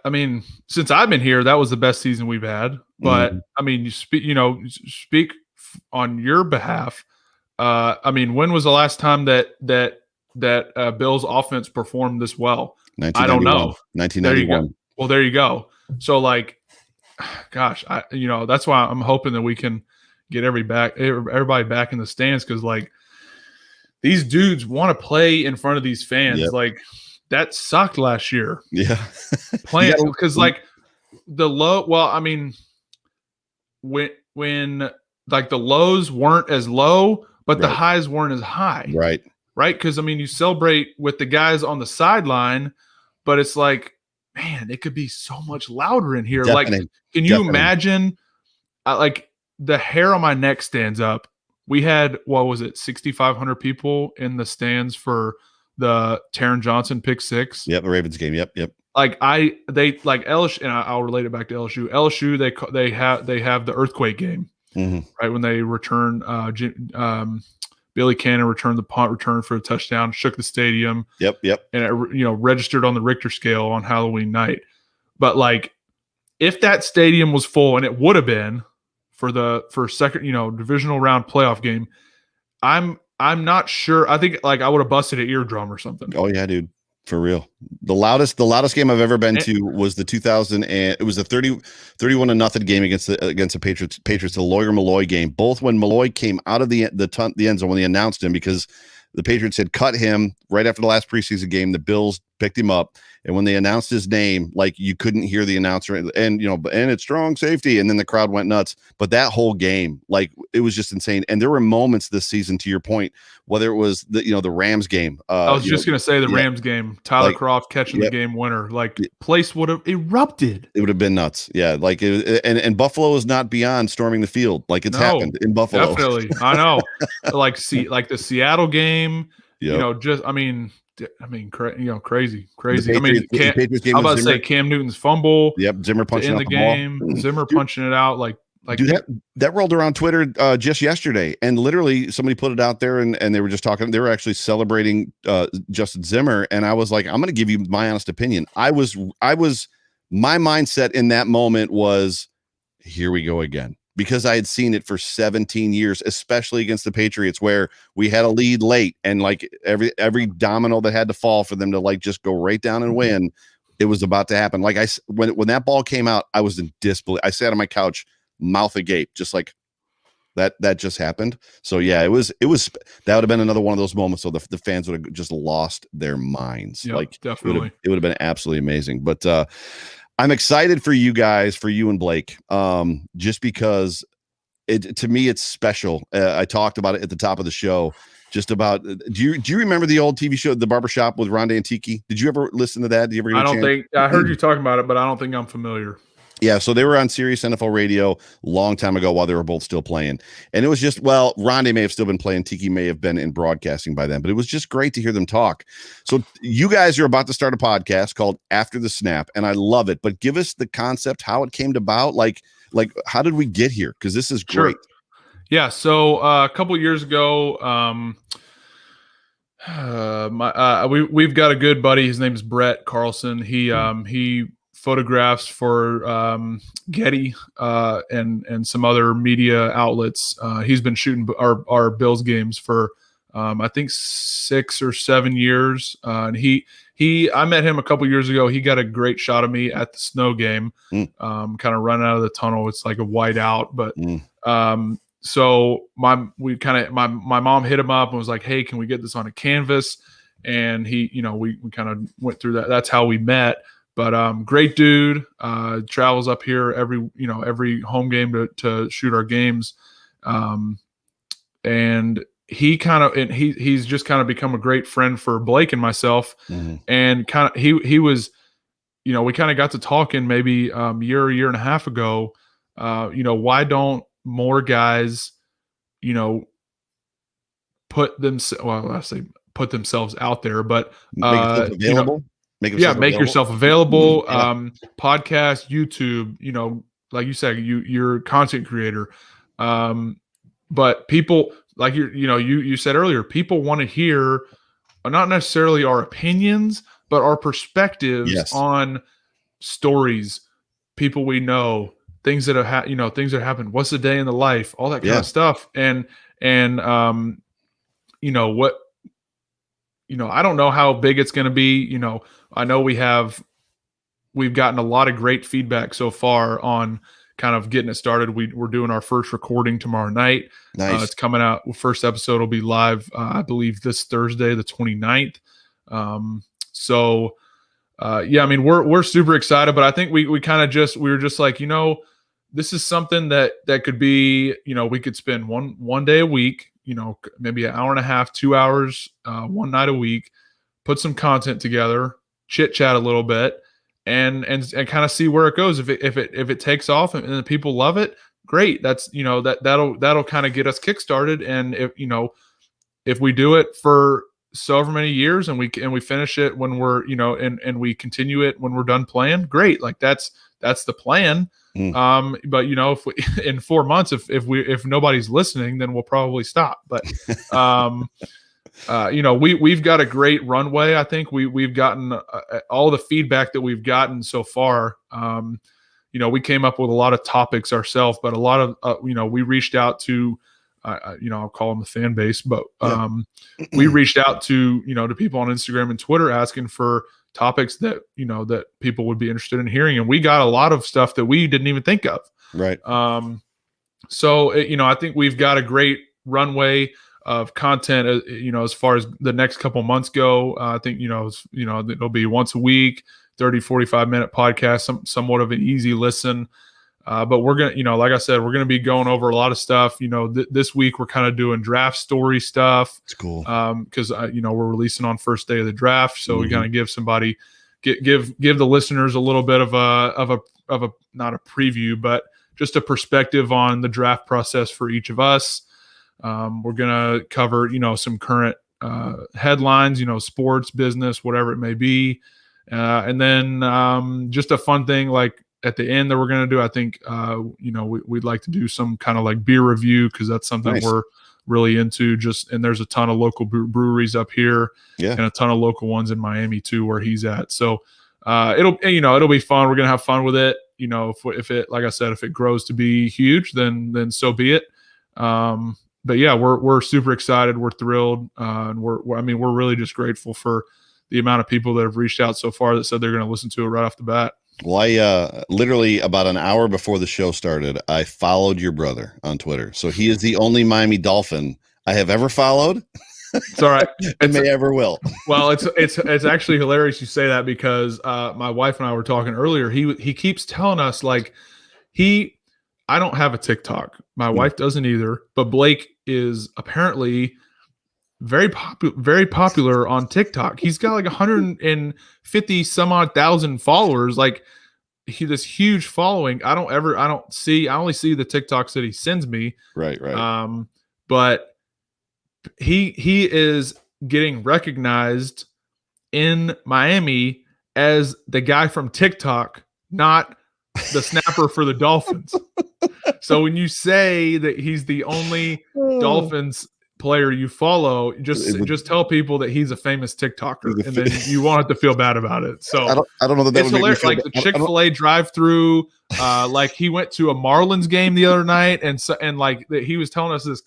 mean, since I've been here, that was the best season we've had. But I mean, you speak on your behalf. I mean, when was the last time that Bills offense performed this well? I don't know. 1991. Well, there you go. So gosh, that's why I'm hoping that we can get everybody back in the stands because these dudes want to play in front of these fans. Yep. That sucked last year. Yeah. Playing because the low. Well, I mean, when the lows weren't as low, but the highs weren't as high. Right. Right. Because I mean, you celebrate with the guys on the sideline, but it's like, man, it could be so much louder in here. Can you imagine? The hair on my neck stands up. We had 6,500 people in the stands for the Taron Johnson pick 6. Yep, the Ravens game. Yep. LSU, and I'll relate it back to LSU. LSU, they have the earthquake game, right when they return. Billy Cannon returned the punt return for a touchdown, shook the stadium. Yep. And it registered on the Richter scale on Halloween night. But if that stadium was full, and it would have been for second, divisional round playoff game. I'm not sure. I think like I would have busted an eardrum or something. Oh yeah, dude. For real. The loudest game I've ever been to was the 2000 and it was the 31-0 game against the Patriots, the Lawyer Malloy game. Both when Malloy came out of the end zone when they announced him, because the Patriots had cut him right after the last preseason game. The Bills picked him up, and when they announced his name, like you couldn't hear the announcer, and and it's strong safety, and then the crowd went nuts. But that whole game, like it was just insane. And there were moments this season, to your point, whether it was the Rams game. I was just gonna say the Rams game, Tyler Kroft catching the game winner, like place would have erupted. It would have been nuts. Yeah, like and Buffalo is not beyond storming the field. Like it's happened in Buffalo. Definitely, I know. like the Seattle game. Yep. Crazy. Game I'm about to say Cam Newton's fumble. Yep, Zimmer punching in out the game. Ball. Zimmer punching it out like. Dude, that rolled around Twitter just yesterday, and literally somebody put it out there, and they were just talking. They were actually celebrating Justin Zimmer, and I was like, I'm going to give you my honest opinion. My mindset in that moment was, here we go again, because I had seen it for 17 years, especially against the Patriots, where we had a lead late, and like every domino that had to fall for them to like just go right down and win, it was about to happen. Like when that ball came out, I was in disbelief. I sat on my couch, mouth agape, just like that just happened. So yeah, it was that would have been another one of those moments, so the fans would have just lost their minds. Yep, like definitely it would have been absolutely amazing. But I'm excited for you guys, for you and Blake, just because to me it's special. I talked about it at the top of the show, just about do you remember the old TV show The Barbershop with Rondé and Tiki? Did you ever listen to that? Did you ever I heard you talking about it, but I don't think I'm familiar. Yeah, so they were on Sirius NFL Radio long time ago while they were both still playing. And it was just, well, Rondé may have still been playing, Tiki may have been in broadcasting by then, but it was just great to hear them talk. So you guys are about to start a podcast called After the Snap, and I love it. But give us the concept, how it came about, like how did we get here? Because this is great. Sure. Yeah, so a couple years ago, we've got a good buddy. His name is Brett Carlson. He photographs for Getty and some other media outlets. He's been shooting our Bills games for I think 6 or 7 years. And I met him a couple years ago. He got a great shot of me at the snow game, kind of running out of the tunnel. It's like a white out, but so my mom hit him up and was like, "Hey, can we get this on a canvas?" And we kind of went through that. That's how we met. But great dude, travels up here every home game to shoot our games, and he's just kind of become a great friend for Blake and myself, and kind of he was, we kind of got to talking maybe a year and a half ago, why don't more guys, put themselves out there, but available. Make yourself available. Podcast, YouTube, like you said, you're a content creator. But people, like you said earlier, people want to hear not necessarily our opinions, but our perspectives on stories, people we know, things that have things that happened. What's the day in the life, all that kind of stuff. And what, I don't know how big it's going to be. I know we've gotten a lot of great feedback so far on kind of getting it started. We're doing our first recording tomorrow night. Nice. It's coming out. First episode will be live, I believe, this Thursday, the 29th. We're super excited, but I think we were just like, this is something that could be, we could spend one day a week, maybe an hour and a half, 2 hours, one night a week, put some content together, chit chat a little bit, and kind of see where it goes. If it takes off and the people love it, great. That's, that'll kind of get us kickstarted. And if we do it for so many years and we finish it when we're, and we continue it when we're done playing, great. Like that's the plan. But if we, in 4 months, if nobody's listening, then we'll probably stop. But, we've got a great runway. I think we've gotten all the feedback that we've gotten so far. we came up with a lot of topics ourselves, but a lot of, we reached out to, I'll call them the fan base, but we reached out to, to people on Instagram and Twitter asking for topics that, that people would be interested in hearing. And we got a lot of stuff that we didn't even think of. Right. So, I think we've got a great runway of content, as far as the next couple months go. I think, it'll be once a week, 30, 45-minute podcast, somewhat of an easy listen. But we're going to, like I said, we're going to be going over a lot of stuff. This week we're kind of doing draft story stuff. It's cool. Because, we're releasing on first day of the draft. So we kind of give somebody, give the listeners a little bit of a, not a preview, but just a perspective on the draft process for each of us. We're going to cover, some current headlines, sports, business, whatever it may be. And then just a fun thing, like at the end that we're going to do, I think, we'd like to do some kind of like beer review, because that's something we're really into. And there's a ton of local breweries up here and a ton of local ones in Miami too, where he's at. So it'll be fun. We're going to have fun with it. If it, like I said, if it grows to be huge, then so be it. But yeah, we're super excited. We're thrilled. And we're really just grateful for the amount of people that have reached out so far that said they're going to listen to it right off the bat. Well, I literally about an hour before the show started, I followed your brother on Twitter. So he is the only Miami Dolphin I have ever followed. It's all right. And may ever will. Well, it's actually hilarious you say that, because my wife and I were talking earlier. He keeps telling us, like, I don't have a TikTok. My wife doesn't either, but Blake is apparently very popular on TikTok. He's got like 150 some odd thousand followers. Like, this huge following. I only see the TikToks that he sends me. Right. But he is getting recognized in Miami as the guy from TikTok, not the snapper for the Dolphins. So when you say that he's the only Dolphins player you follow, just tell people that he's a famous TikToker, and then you won't have to feel bad about it. So I don't know that it's hilarious. Like the Chick-fil-A drive-through, like he went to a Marlins game the other night, and like he was telling us this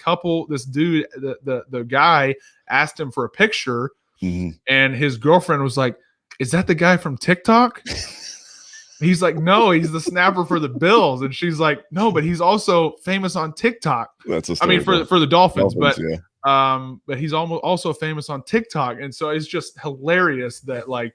dude, the guy asked him for a picture, and his girlfriend was like, "Is that the guy from TikTok?" He's like, "No, he's the snapper for the Bills." And she's like, "No, but he's also famous on TikTok." That's a story, for the Dolphins, but he's also famous on TikTok. And so it's just hilarious that like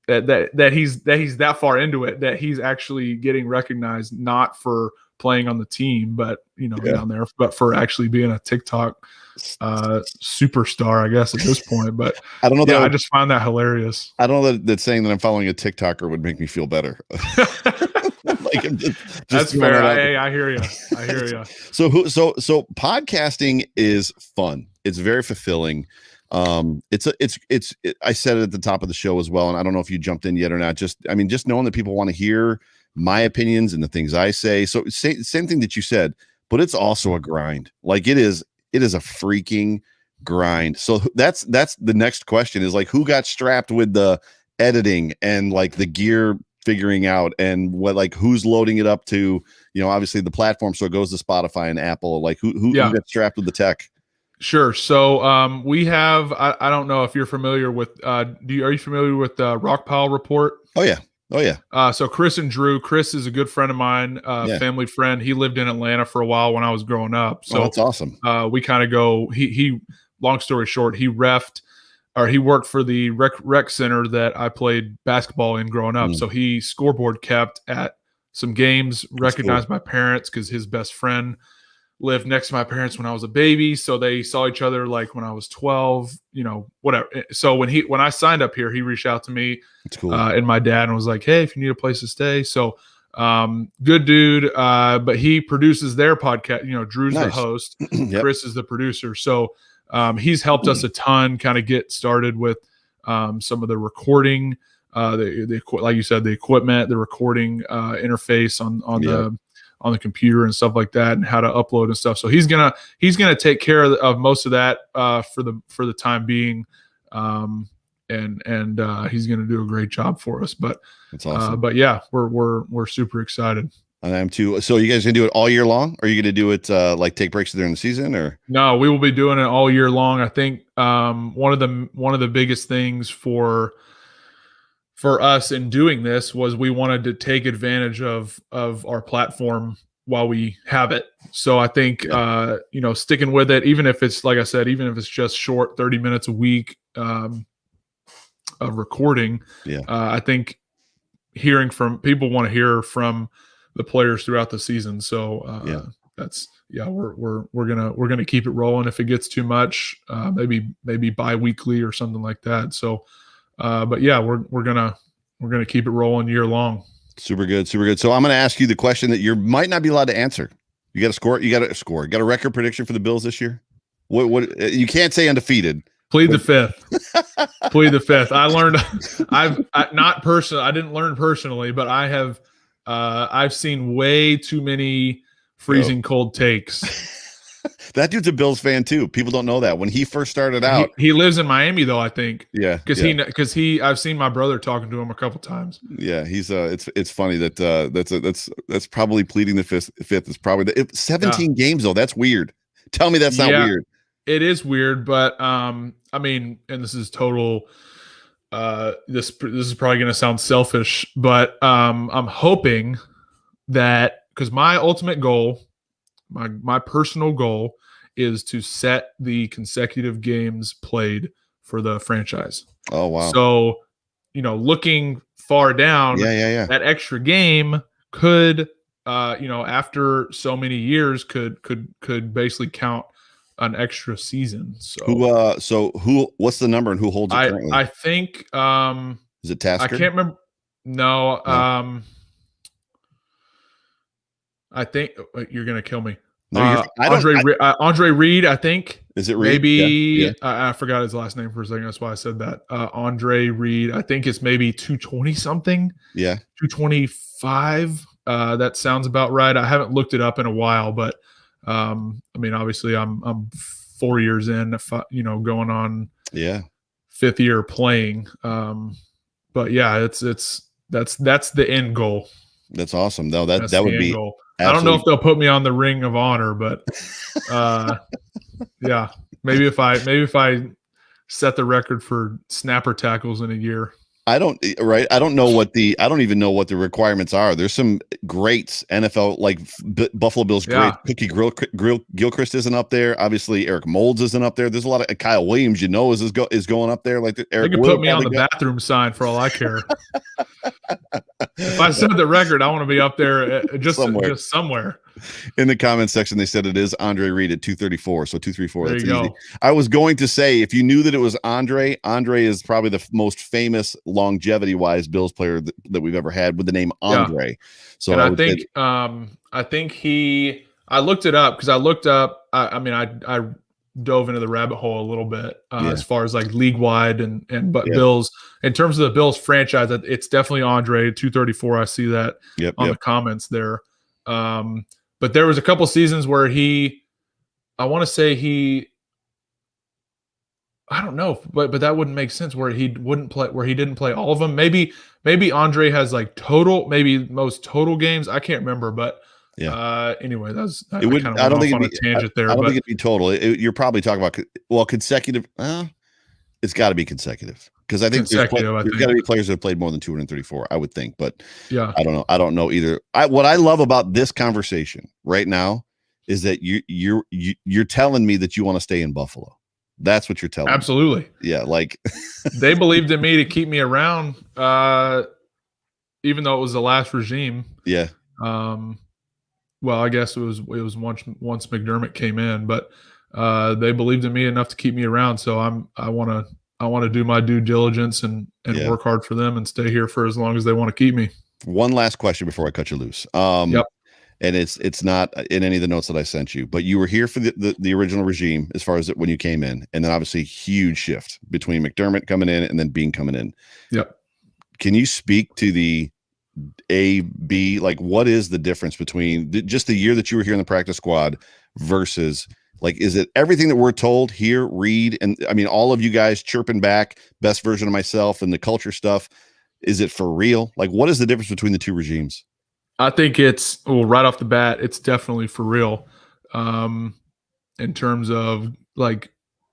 that he's that far into it, that he's actually getting recognized, not for playing on the team, but down there, but for actually being a TikTok superstar, I guess, at this point. But I don't know. I just find that hilarious. I don't know that saying that I'm following a TikToker would make me feel better. Like, that's fair. I hear you. So podcasting is fun. It's very fulfilling. I said it at the top of the show as well, and I don't know if you jumped in yet or not. Just knowing that people want to hear my opinions and the things I say. So same thing that you said, but it's also a grind. Like it is a freaking grind. So that's the next question is like, who got strapped with the editing and like the gear figuring out, and what, like, who's loading it up to, obviously the platform. So it goes to Spotify and Apple. Like who got strapped with the tech? Sure. So we have, I don't know if you're familiar with, are you familiar with the Rockpile Report? Oh yeah. So Chris and Drew. Chris is a good friend of mine, family friend. He lived in Atlanta for a while when I was growing up. So that's awesome. We kind of go. He. Long story short, he worked for the rec center that I played basketball in growing up. So he scoreboard kept at some games. Recognized my parents because his best friend lived next to my parents when I was a baby. So they saw each other like when I was 12. Whatever. So when I signed up here, he reached out to me. It's cool. And my dad, and was like, "Hey, if you need a place to stay." So good dude. But he produces their podcast. Drew's the host. Yep. Chris is the producer. So he's helped us a ton kind of get started with some of the recording, like you said, the equipment, the recording interface on the computer and stuff like that, and how to upload and stuff. So he's gonna take care of most of that for the time being. and he's going to do a great job for us. But that's awesome. But yeah, we're super excited. And I am too. So you guys gonna do it all year long? Or are you gonna do it like take breaks during the season, or? No, we will be doing it all year long. I think one of the biggest things for us in doing this was we wanted to take advantage of our platform while we have it. So I think sticking with it, even if it's, like I said, even if it's just short 30 minutes a week of recording, I think hearing from people want to hear from the players throughout the season. So we're gonna keep it rolling. If it gets too much, maybe bi-weekly or something like that. So but yeah, we're gonna keep it rolling year long. Super good. So I'm gonna ask you the question that you might not be allowed to answer. You got a score. Got a record prediction for the Bills this year? What you can't say undefeated. Plead the fifth. Plead the fifth. I learned. I didn't learn personally, but I have. I've seen way too many freezing cold takes. That dude's a Bills fan too. People don't know that. When he first started out, he lives in Miami though, I think. Yeah, because I've seen my brother talking to him a couple times. Yeah, he's it's funny that that's probably pleading the fifth. Is probably 17 games though. That's weird. Tell me that's not weird. It is weird, but I mean, and this is total. This is probably going to sound selfish, but I'm hoping that, because my ultimate goal, my personal goal, is to set the consecutive games played for the franchise. Oh wow! So, looking far down, that extra game could, after so many years, could basically count an extra season. So what's the number and who holds it currently? I think is it Tasker? I can't remember. No. I think you're gonna kill me. No, Andre Reid, I think. Is it Reid? Maybe yeah. I forgot his last name for a second. That's why I said that. Andre Reid, I think it's maybe 220 something. Yeah. 225. That sounds about right. I haven't looked it up in a while, but I mean, obviously I'm 4 years in, going on fifth year playing. But yeah, that's the end goal. That's awesome. No, that would be goal. I don't know if they'll put me on the Ring of Honor, but yeah, maybe if I set the record for snapper tackles in a year. I don't even know what the requirements are. There's some greats NFL, like Buffalo Bills great. Cookie Gilchrist isn't up there. Obviously Eric Moulds isn't up there. There's a lot of Kyle Williams, is going up there. Like Eric, they could put me on the bathroom sign for all I care. If I set the record, I want to be up there just somewhere. In the comments section, they said it is Andre Reid at 234. So 234. There that's you easy. go. I was going to say, if you knew that it was Andre is probably the most famous longevity-wise Bills player that we've ever had with the name Andre. Yeah. So and I think I looked it up because I dove into the rabbit hole a little bit as far as like league wide but Bills, in terms of the Bills franchise, it's definitely Andre 234. I see that on the comments there. But there was a couple seasons where I want to say I don't know, but that wouldn't make sense where he didn't play all of them. Maybe Andre has like most total games. I can't remember, but anyway, I don't think it'd be total. You're probably talking about consecutive. It's got to be consecutive, because I think there's got to be players that have played more than 234. I would think, but I don't know. I don't know either. What I love about this conversation right now is that you're telling me that you want to stay in Buffalo. That's what you're telling me. Absolutely. Yeah, like they believed in me to keep me around, even though it was the last regime. Yeah. Well, I guess it was once McDermott came in, but they believed in me enough to keep me around. So I want to do my due diligence and work hard for them and stay here for as long as they want to keep me. One last question before I cut you loose. And it's not in any of the notes that I sent you, but you were here for the original regime as far as when you came in, and then obviously huge shift between McDermott coming in and then Bean coming in. Yep. Can you speak to the A, B, like what is the difference between just the year that you were here in the practice squad versus Like, is it everything that we're told here, Reid, and I mean, all of you guys chirping back, best version of myself and the culture stuff? Is it for real? Like, what is the difference between the two regimes? I think it's, well, right off the bat, it's definitely for real. In terms of like,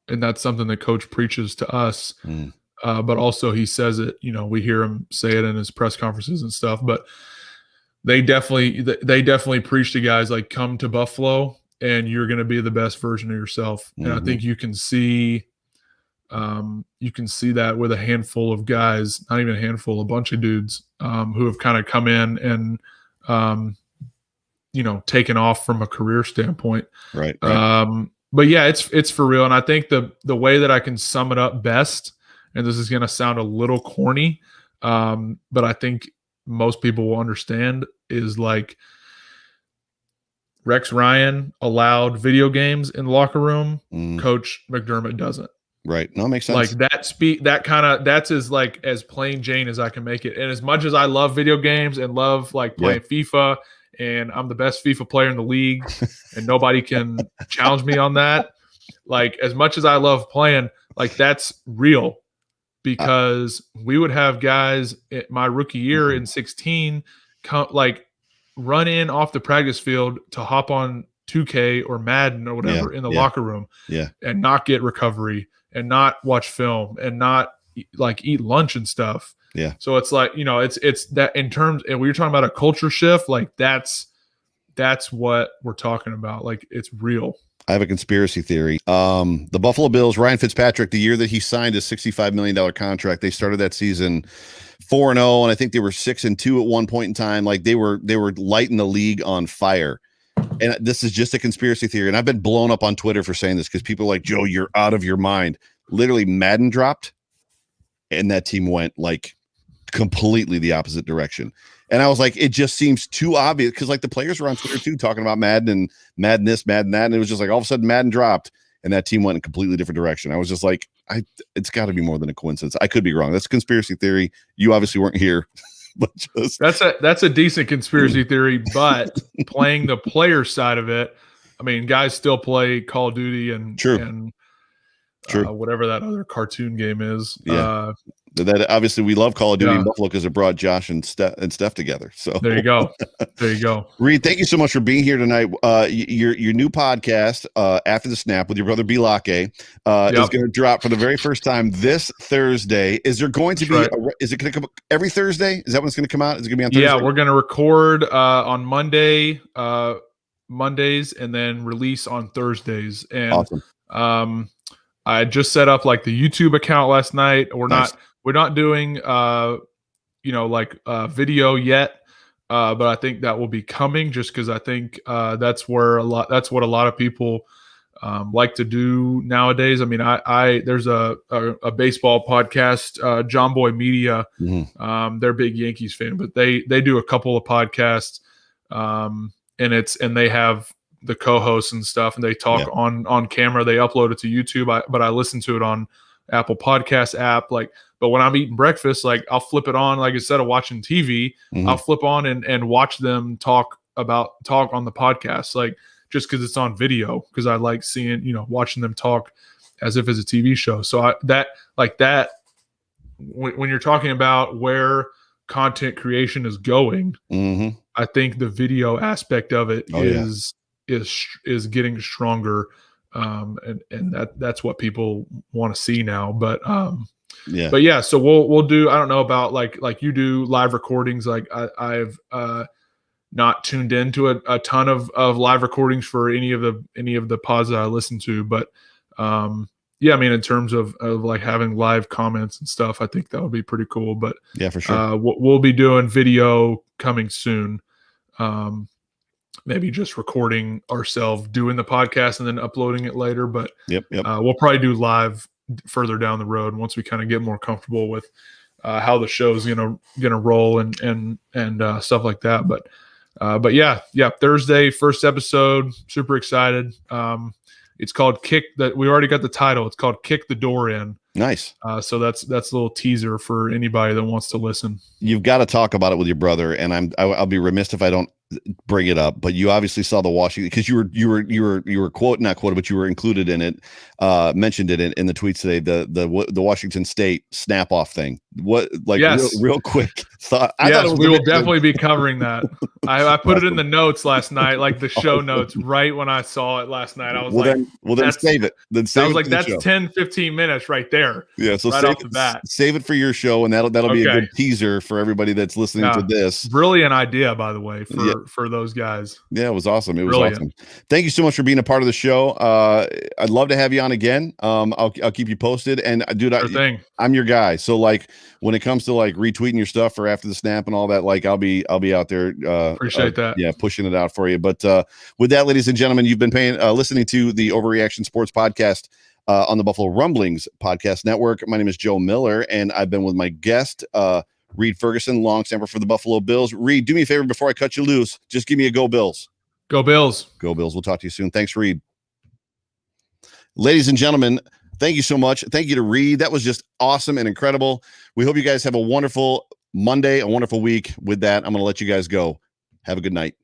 and that's something that coach preaches to us. But also he says it, we hear him say it in his press conferences and stuff, but they definitely preach to guys like, come to Buffalo and you're going to be the best version of yourself. And I think you can see that with a handful of guys, not even a handful, a bunch of dudes who have kind of come in and, taken off from a career standpoint. Right. But yeah, it's for real. And I think the way that I can sum it up best, and this is going to sound a little corny, but I think most people will understand, is like Rex Ryan allowed video games in the locker room. Coach McDermott doesn't. Right. No, it makes sense. Like that's as plain Jane as I can make it. And as much as I love video games and love like playing FIFA, and I'm the best FIFA player in the league and nobody can challenge me on that. Like, as much as I love playing, like, that's real, because we would have guys at my rookie year in 16 run in off the practice field to hop on 2K or Madden or whatever in the locker room and not get recovery and not watch film and not like eat lunch and stuff. Yeah. So it's like, it's that in terms, and we were talking about a culture shift, like that's what we're talking about. Like, it's real. I have a conspiracy theory. The Buffalo Bills, Ryan Fitzpatrick, the year that he signed a $65 million contract, they started that season 4-0, and I think they were 6-2 at one point in time. Like, they were lighting the league on fire. And this is just a conspiracy theory. And I've been blown up on Twitter for saying this because people are like, Joe, you're out of your mind. Literally, Madden dropped, and that team went like completely the opposite direction. And I was like, it just seems too obvious, because like the players were on Twitter too talking about Madden and Madden this, Madden that, and it was just like all of a sudden Madden dropped and that team went in a completely different direction. I was just like, it's got to be more than a coincidence. I could be wrong. That's a conspiracy theory. You obviously weren't here, but just that's a decent conspiracy theory. But playing the player side of it, I mean, guys still play Call of Duty and whatever that other cartoon game is. Yeah. That obviously we love Call of Duty in Buffalo because it brought Josh and Steph together. So there you go. There you go. Reid, thank you so much for being here tonight. Your new podcast, After the Snap, with your brother Bilake, is going to drop for the very first time this Thursday. Is there going to be? Is it going to come every Thursday? Is that when it's going to come out? Is it going to be on Thursday? Yeah, we're going to record on Mondays, and then release on Thursdays. And awesome. I just set up like the YouTube account last night. We're not doing video yet, but I think that will be coming, just because I think that's what a lot of people like to do nowadays. I mean, there's a baseball podcast, John Boy Media. They're a big Yankees fan, but they do a couple of podcasts, and they have the co-hosts and stuff, and they talk on camera. They upload it to YouTube, but I listen to it on Apple Podcast app. But when I'm eating breakfast, like, I'll flip it on, like, instead of watching TV, I'll flip on and watch them talk on the podcast, like, just because it's on video, because I like seeing, watching them talk as if it's a TV show. So when you're talking about where content creation is going, I think the video aspect of it is getting stronger. And that's what people want to see now. But so we'll do, I don't know about like you do live recordings. Like I've not tuned into a ton of live recordings for any of the pods that I listen to, but I mean, in terms of like having live comments and stuff, I think that would be pretty cool. But yeah, for sure. We'll be doing video coming soon. Maybe just recording ourselves doing the podcast and then uploading it later. But we'll probably do live further down the road once we kind of get more comfortable with how the show's gonna roll and stuff like that. But yeah, Thursday, first episode, super excited. It's called we already got the title. It's called Kick the Door In. Nice. So that's a little teaser for anybody that wants to listen. You've got to talk about it with your brother, and I'll be remiss if I don't bring it up, but you obviously saw the Washington, because you were not quoted, but you were included in it, mentioned it in the tweets today. The Washington State snap off thing. What, like, yes. real quick thought. Yes, we will definitely be covering that. I put it in the notes last night, like the show notes, right when I saw it last night. I was then save it. Then save I was it like, for the that's show. 10, 15 minutes right there. Yeah, so right off the bat. Save it for your show, and that'll be a good teaser for everybody that's listening to this. Brilliant idea, by the way, for those guys. Yeah, it was awesome. It was awesome. Thank you so much for being a part of the show. I'd love to have you on again. I'll keep you posted. And dude, I'm your guy. So like when it comes to like retweeting your stuff for after the snap and all that, like I'll be out there. Appreciate that. Yeah, pushing it out for you. But with that, ladies and gentlemen, you've been listening to the Overreaction Sports Podcast on the Buffalo Rumblings Podcast Network. My name is Joe Miller, and I've been with my guest, Reid Ferguson, long snapper for the Buffalo Bills. Reid, do me a favor before I cut you loose. Just give me a go Bills. Go Bills. Go Bills. We'll talk to you soon. Thanks, Reid. Ladies and gentlemen, thank you so much. Thank you to Reid. That was just awesome and incredible. We hope you guys have a wonderful Monday, a wonderful week. With that, I'm going to let you guys go. Have a good night.